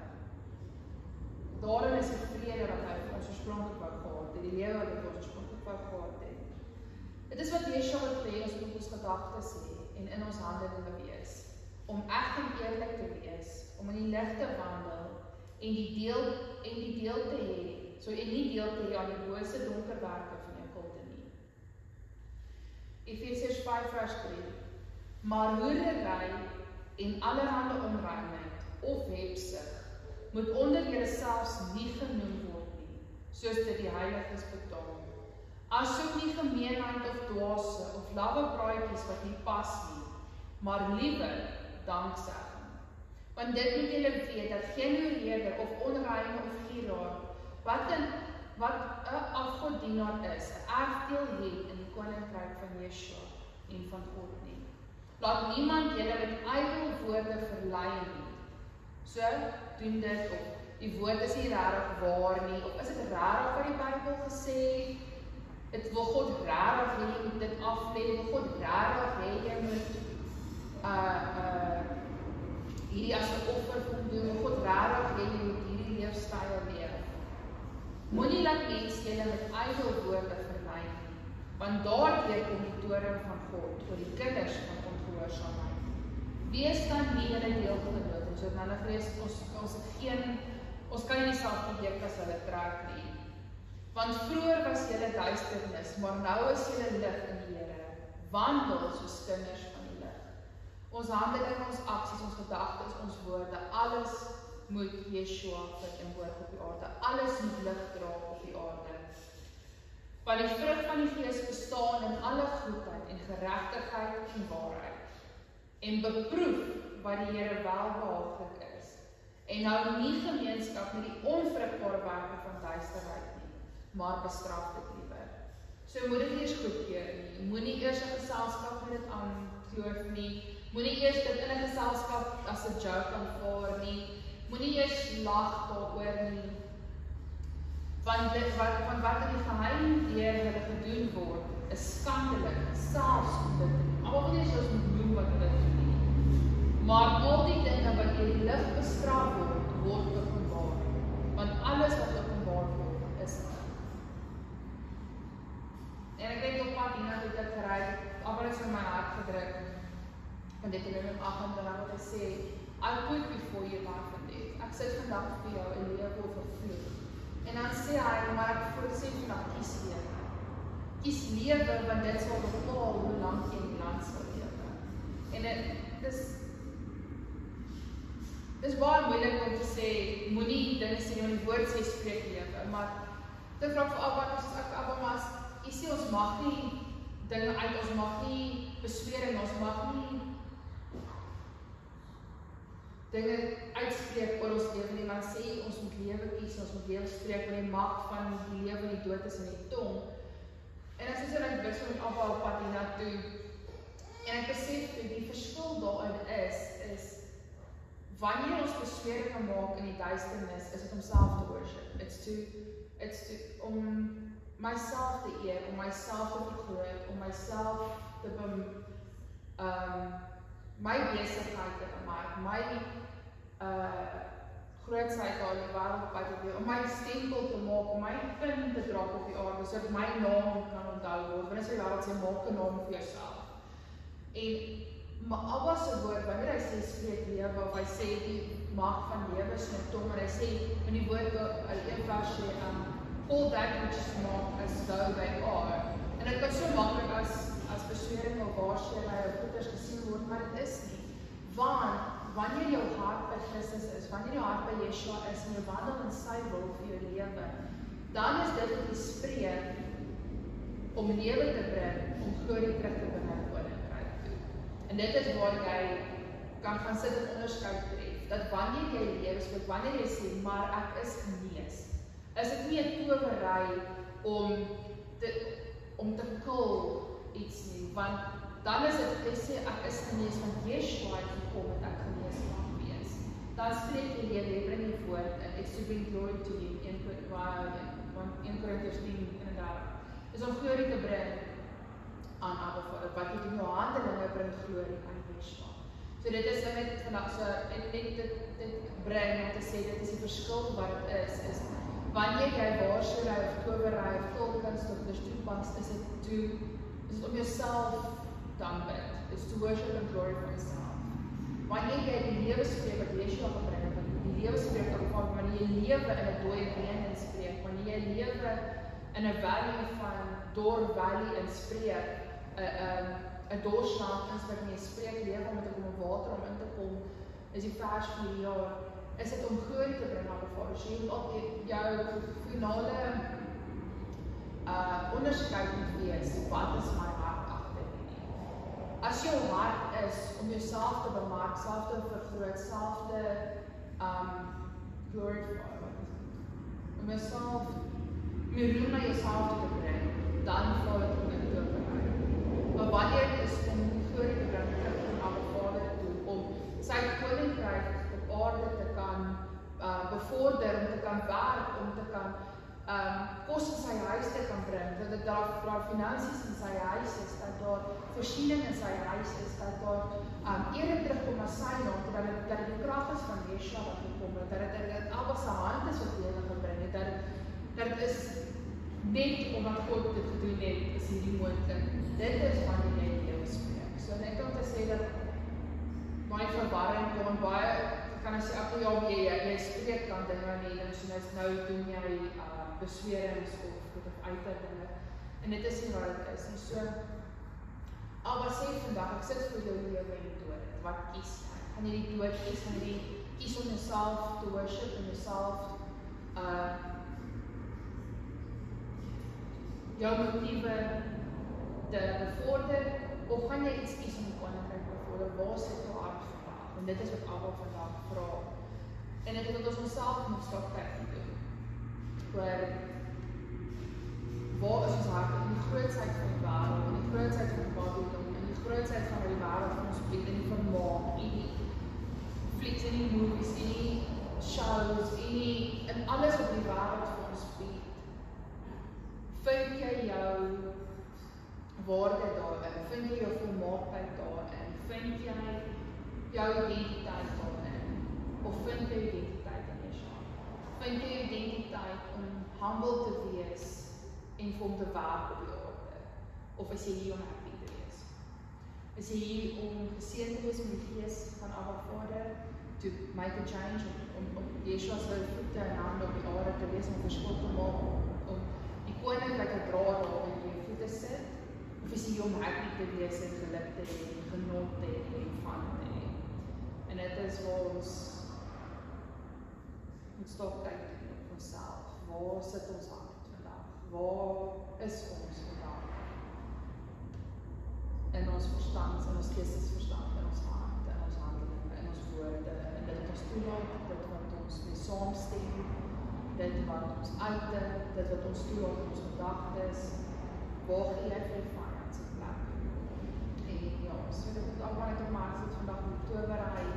Daarin is die vrede wat hy vir ons oorspronklik wou gehad het, die lewe wat ons oorspronklik wou gehad het. Dit is wat Yeshua wil hê ons moet ons gedagtes hê en in ons handelinge wees, om eg en eerlik te wees, om in die lig te wandel en die deel te hê so en nie deel te hê aan die bose donker werke van jou kulte nie. Efesiërs 5 vers 3. Maar hoerery en allerhande onreinheid of hebsug moet onder julle selfs nie genoem word nie, soos dit die heiliges betaam. Asook nie gemeenheid of dwaase of lawwe praatjies wat nie pas nie, maar liewer danksegging. Want dit moet julle weet dat geen hoereerder of onreine of gieraar wat 'n afgoddienaar is, 'n erfdeel het in die koninkryk van Yeshua en van God nie. Laat niemand julle met ydel woorde verlei nie. So, doen dit op. Die woord is nie regtig waar nie, of is dit regtig wat die Bybel gesê? Dit wil God regtig hê jy moet dit aflê, wil God regtig hê jy moet hierdie as 'n offer kom doen, wil God regtig hê jy moet hierdie leefstyl leef. Moenie laat mense julle met ydel woorde verlei nie, want daardeur kom die toorn van God oor die kinders van ongehoorsaamheid. Wees dan nie julle deelgenoot, so dan vrees ons kan nie dieselfde juk as hulle trek nie. Want vroeër was julle duisternis, maar nou is julle lig in die Here. Wandel soos kinders van die lig. Ons handelinge, ons aksies, ons gedagtes, ons woorde, alles moet Yeshua verteenwoordig op die aarde. Alles moet lig dra op die aarde. Want die vrug van die Gees bestaan in alle goedheid en geregtigheid en waarheid. En beproef wat die Here welbehaaglik is. En hou nie gemeenskap met die onvrugbare werke van duisterheid nie, maar bestraf dit liewer. So moet dit eers goedkeur nie. Moenie eers 'n geselskap met dit aankloof nie. Moenie eers dit in 'n geselskap as 'n joke aanvaar nie. Moenie eers lag daaroor nie. Want wat in die geheim deur hulle gedoen word, is skandelik, selfs om dit te doen. Almal wil nie soos moet noem wat hulle doen nie. Maar al die dinge wat deur die lig bestraf word openbaar. Want alles wat openbaar word, is lig. En ek weet op pad hierna toe ek gery, amper het in my hart gedruk. Want dit in 28 wat hy sê, I put before you life and death. Ek sit vandag vir jou 'n lewe of 'n vloek. En dan sê hy, maar ek voorsê vandag kies lewe. Kies lewe, want dit sal bepaal hoe lank jy in die land sal lewe. En dis baie moeilik om te sê, moenie dinge sê nie, want die woord sê spreek lewe. Maar dit vra vir Abba, soos ek Abba, maar jy sê ons mag nie dinge uit, ons mag nie beswering, ons mag nie dinge uitspreek oor ons lewe nie, maar sê ons moet lewe kies, ons moet lewe spreek, want die mag van die lewe en die dood is in die tong. En ek sê dat ek bid so met Abba op pad hiernatoe, en ek besef die verskil daarin is wanneer ons besweringe maak in die duisternis, is dit om self te worship. It's to om myself te eer, om myself te vergroot, om myself te my besigheid te bemaak, my grootsheid daar in die wêreld by te wees, om my stempel te maak, om my punt te dra op die aarde, sodat my naam kan onthou word. Wanneer sy wêreld sê, maak 'n naam vir jouself. Maar Abba se woord, wanneer hy sê spreek lewe, of hy sê die mag van lewe is in die tong, en hy sê in die woord, een vers sê, call that which is not as though they are. En dit kan so maklik as beswering of waarskuwing of goeders gesien word, maar dit is nie. Want wanneer jou hart by Christus is, wanneer jou hart by Yeshua is, en jy wandel in sy wil vir jou lewe, dan is dit wat jy spreek om lewe te bring, om glorie terug te bring in koninkryk toe. En dit is waar jy kan gaan sit en onderskeid tref, dat wanneer jy lewe spreek, wanneer jy sê, maar ek is genees, is dit nie 'n towery om te kill iets nie, want dan is dit, jy sê, ek is genees, want Yeshua het gekom en ek genees mag wees. Dan spreek jy lewe, jy bring die woord, and it's to bring glory to him, 1 Korintiërs 10:31. Is om glorie te bring aan Abba Vader, wat jy in jou handelinge bring glorie aan Yeshua. So dit is net vandag so, en net dit bring om te sê, dit is die verskil wat het is wanneer jy waarskuwing of towery of kulkunst of dus toepas, is dit om jouself dan bid. It's to worship and glorify yourself. Wanneer jy die lewe spreek wat Yeshua gebring het, die lewe spreek wanneer jy lewe in 'n dooie been spreek, wanneer wanneer jy lewe in 'n valley van Dor Valley in Spreek, 'n dorsland is wat jy Spreek lewe om te kom op water om in te kom, is die vers 4 jaar, is dit om glorie te bring aan die Vader. So jy moet altyd jou finale onderskeid moet wees, wat is my hart agter hierdie? As jou hart is om jouself te bemark, self te vergroot, self te glorify, om jouself, om jou roem na jouself te bring, dan val dit om in toverheid. Maar wanneer het is om die glorie te bring, terug om aan die Vader toe, om sy koninkryk op aarde te kan bevorder, om te kan werk, om te kan kos in sy huis te kan bring, dat daar finansies in sy huis is, dat daar voorsiening in sy huis is, dat daar ere terugkom na sy naam, dat dit die krag is van Yeshua wat gekom het, dat dit Abba se hand is wat lewe gebring het, dat dit is net omdat God dit gedoen het, is hierdie moontlik. Dit is wanneer jy lewe spreek. So net om te sê dat baie verwarring kom, baie kan ek sê, jy spreek kan dinge nie, so nou doen jy beswerings of uiter dinge, en dit is nie wat het is nie, so, Abba sê vandag, ek sit vir jou lewe en dood, wat kies jy? Gaan jy die dood kies, gaan jy kies om jouself te worship, en jouself, jou motiewe te bevorder, of gaan jy iets kies om die koninkryk te bevorder, waar sit jou hart vandag? En dit is wat Abba vandag vraag, en dit is wat ons onsself moet stap kyk en doen, oor waar is ons hart in die grootsheid van die wêreld, in die grootsheid van Babylon, in die grootsheid van die wêreld van ons bied, in die vermaak, in die flieks, in die movies, in die shows, in alles wat die wêreld vir ons bied. Vind jy jou waarde daarin, vind jy jou volmaaktheid daarin, vind jy jou identiteit daarin, of vind jy identiteit in Yeshua? Vind jy identiteit om humble te wees en vir hom te werk op die aarde? Of is jy hier om happy te wees? Is jy hier om geseën te wees met die gees van Abba Vader, to make a change, om Yeshua se voete en hande op die aarde te wees, om verskil te maak, om die koninkryk te dra daar waar jy jou voete sit? Of is jy hier om happy te wees en geluk te hê, en genot te hê, en fun te hê? En dit is waar ons moet stop kyk op onsself. Waar sit ons hart vandag? Waar is ons vandag? In ons verstand, in ons geestesverstand, in ons hart, in ons handelinge, in ons woorde, en dit wat ons toelaat, dit wat ons mee saamstem, dit wat ons uite, dit wat ons toelaat in ons gedagtes, waar gee jy vir die vyand se plek? En ja, so dit het al wat ek op my hart sit vandag met towerry.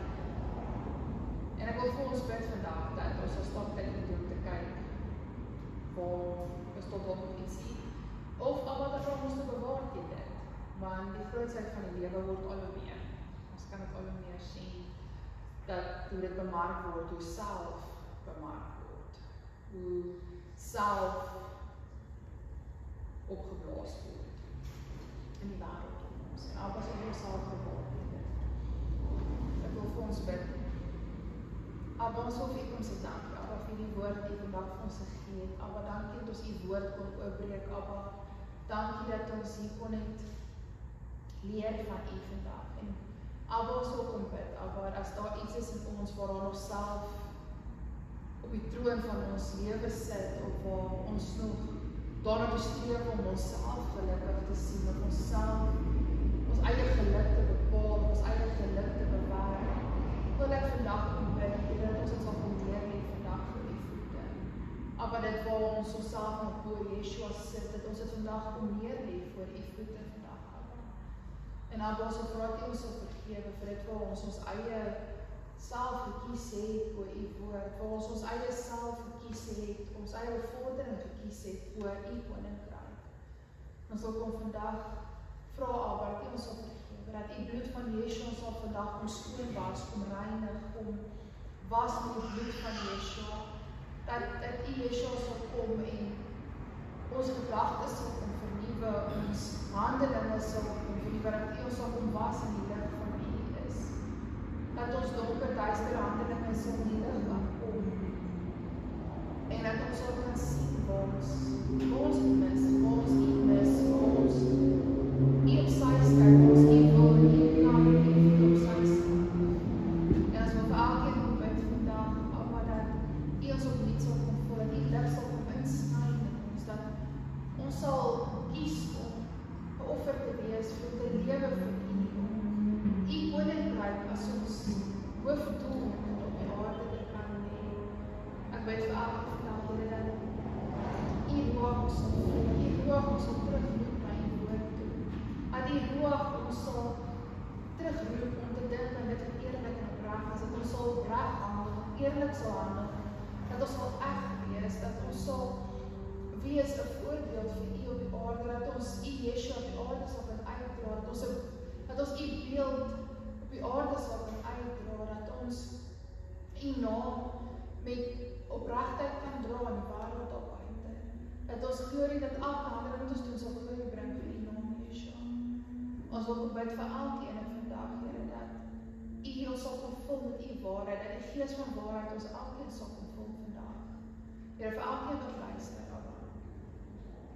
En ek wil vir ons bid vandag, dat ons sal stap tyd moet doen om te kyk, waar is tot op iets hier, of al wat er ons te bewaar teen dit, want die grootsheid van die lewe word al hoe meer, ons kan het al hoe meer sien, dat hoe dit bemark word, hoe self bemark word, hoe self opgeblaas word in die wêreld om ons, en al wat ons self bewaar teen dit. Ek wil vir ons bid. Abba, ons wil vir u kom sê dankie, Abba, vir die woord die vandag vir ons gegee het. Abba, dankie dat ons die woord kon oopbreek, Abba. Dankie dat ons hier kon het leer van u vandag. En Abba, ons wil kom bid, Abba, as daar iets is in ons waar ons self op die troon van ons lewe sit, of waar ons nog daarna te streef om ons self gelukkig te sien, of ons self, ons eie geluk te bepaal, ons eie geluk te bewaar, wil ek vandag kom bid, dat ons ons al kom leer het vandag voor die voete. Maar dit waar ons onsself nog voor Yeshua sit, dat ons het vandag kom neerleef voor die voete vandag. En Abba, ons vraag die ons sal vergewe vir dit waar ons ons eie self gekies het voor u woord, waar ons ons eie self gekies het, ons eie vordering gekies het voor u koninkryk. Ons wil kom vandag vra Abba, dat u ons sal vergewe, dat die bloed van Yeshua ons sal vandag kom skoon was, kom reinig, kom was met die bloed van Yeshua, dat u Yeshua sal kom en ons gedagtes sal kom vernuwe, ons handelinge sal kom vernuwe, dat u ons sal kom was in die lig van wie u is, dat ons donker duistere handelinge sal in die lig laat kom, en dat ons sal kan sien waar ons mis, waar ons nie mis, waar ons nie op sy skryf, waar ons nie wil, nie kan, nie op sy skryf. En as ons vir elkeen moet bid vandag, Abba, dat U ons opnuut sal kom voel, dat U lig sal kom inskyn in ons, dat ons sal kies om 'n offer te wees, vir te lewe vir U, om U koninkryk as ons hoofdoel op die aarde te kan hê. Ek bid vir elke vandag, Here, dat U Ruach ons sal voel, dat U Ruach ons sal terugroep na U woord toe, dat U Ruach ons sal terugroep om te dink aan dit wat eerlik en opreg is, dat ons sal opreg handel, eerlik sal handel, dat ons sal eg wees, dat ons sal wees 'n voorbeeld vir U op die aarde, dat ons U Yeshua op die aarde sal kan uitdra, dat ons U beeld op die aarde sal kan uitdra, dat ons U naam met opregtheid kan dra in die wêreld op buite, dat ons glorie, dat elke ander wat ons doen sal glorie bring vir U naam, Yeshua. Ons wil bid vir elkeen vandag, Here, dat U ons sal kom vul met U waarheid, dat die Gees van waarheid ons elkeen sal kom vul vandag. Here, vir elkeen wat luister,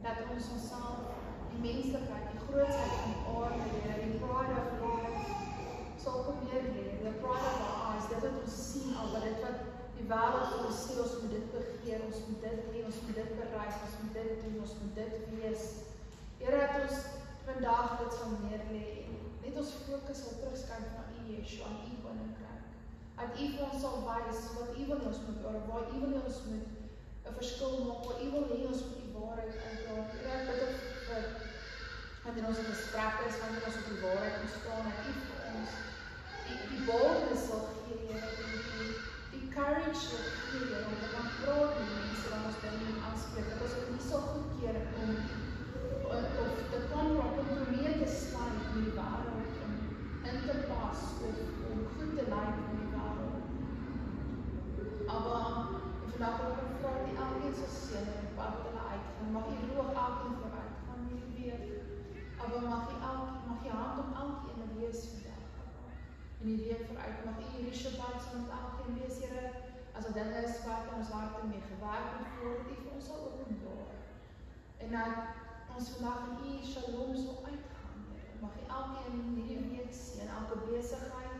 dat ons onsself, die menslikheid, die grootsheid van die aarde, Here, die pride of life, sal kom neerleer, the pride of our eyes, dit wat ons sien, al wat dit wat die wêreld vir ons sê, ons moet dit begeer, ons moet dit hê, ons moet dit bereik, ons moet dit doen, ons moet dit wees. Here, dat ons vandag dit sal neerlê, net ons fokus sal terugskuif na U, Yeshua, aan U koninkryk. Dat U vir ons sal wys wat U wil ons moet, waar U wil ons moet 'n verskil maak, waar U wil hê ons moet die waarheid uitdra. Here, ek bid vir wanneer ons in gesprek is, wanneer ons op die waarheid moet staan, dat U vir ons die boldness sal gee, Here, die courage sal gee, Here, om te kan praat met mense, wat ons dinge moet aanspreek, dat ons dit nie sal goedkeur om of te kompromie te sluit met die wêreld, om in te pas, of om goed te lyk in die wêreld. Maar vandag wil ek vra dat U elkeen sal seën en wat hulle uitgaan. Mag U Ruach elkeen vooruit gaan in die week. Maar mag U hand om elkeen wees vandag. In die week vooruit. Mag U hierdie Shabbat saam met elkeen wees, Here. As daar dinge is wat in ons harte mee gewerk moet word, dat U vir ons sal openbaar. En dat ons vandag in U Shalom sal uitgaan, Here. Mag U elkeen in hierdie week sien, elke besigheid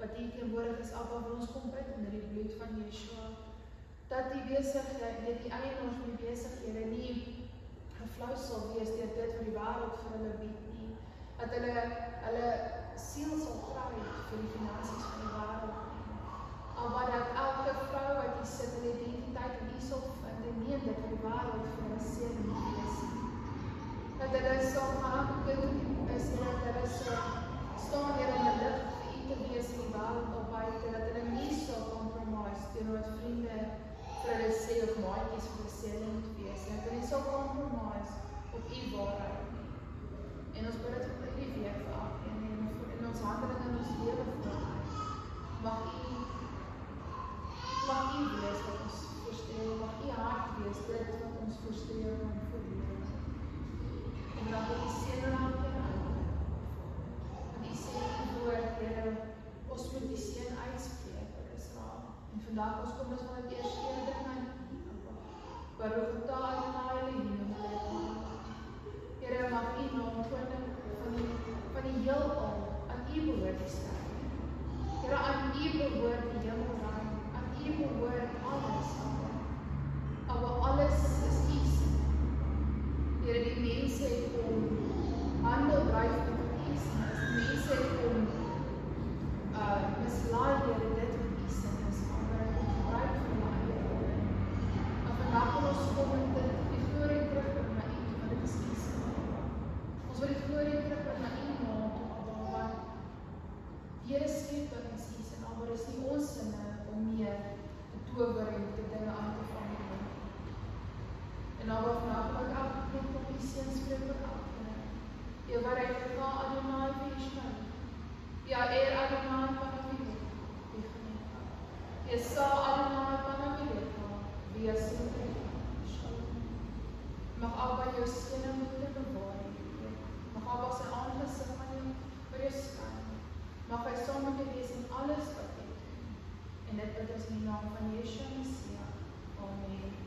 wat hier teenwoordig is, Abba, wil ons kom bid onder die bloed van Yeshua. Dat die besighede, die eienaars van die besighede nie geflou sal wees deur dit wat die wêreld vir hulle bied nie. Dat hulle siel sal kry vir die finansies van die wêreld nie. Maar dat elke vrou wat hier sit, hulle identiteit in U sal vind en nie dit wat die wêreld vir hulle seën moet wees nie. Dat hulle sal aangekoop is, dat hulle sal staan hier in die lig vir U te wees in die wêreld op buite, dat hulle nie sal compromise teenoor wat vriende vir hulle sê of maatjies vir hulle sê hulle moet wees, en dat hulle nie sal compromise op U waarheid nie. En ons bid dit vir hierdie week vir elkeen en in ons handeling in ons lewe vooruit. Mag U wees wat ons voorstel, mag U hart wees dit wat ons voorstel kan voorlewe. En dan wil U seën aan elkeen uit. En U sê in die woord, Here, ons moet die seën uitspreek vir Israel. En vandag ons kom ons van het eerste keer dit na U, Baruch atah Adonai Eloheinu melech haolam. Here, mag U naam koning van die heelal, aan U behoort die sterk. Here, aan U behoort die hemelruim, aan U behoort alles, maar alles is U se. Here, die mense het om handel dryf met U se, die mense het om mislaai Here dit wat U se is, maar het om gebruik vir my eie woorde. Maar vandag wil ons kom en die glorie terugbring na U, want dit is U se. Ons wil die glorie terugbring na U naam toe, want Here skeping is U se, maar is nie ons sinne om meer te tower en te dinge aan te vang. En dan wil vandag wil ek elke keer op die seën spreek vir elkeen. Jy waarheid ga Adonai Vishman. Ja, Adonai Panavilecha. Jy sa Adonai Panavilecha. Wie is Shalom. Mag Abba jou seëning moet bewaar. Mag Abba sy aangesig aan jou vir jou skyn. Mag hy saam met jou wees in alles wat jy doen. En dit bid ons in die naam van Yeshua Messia. Amen.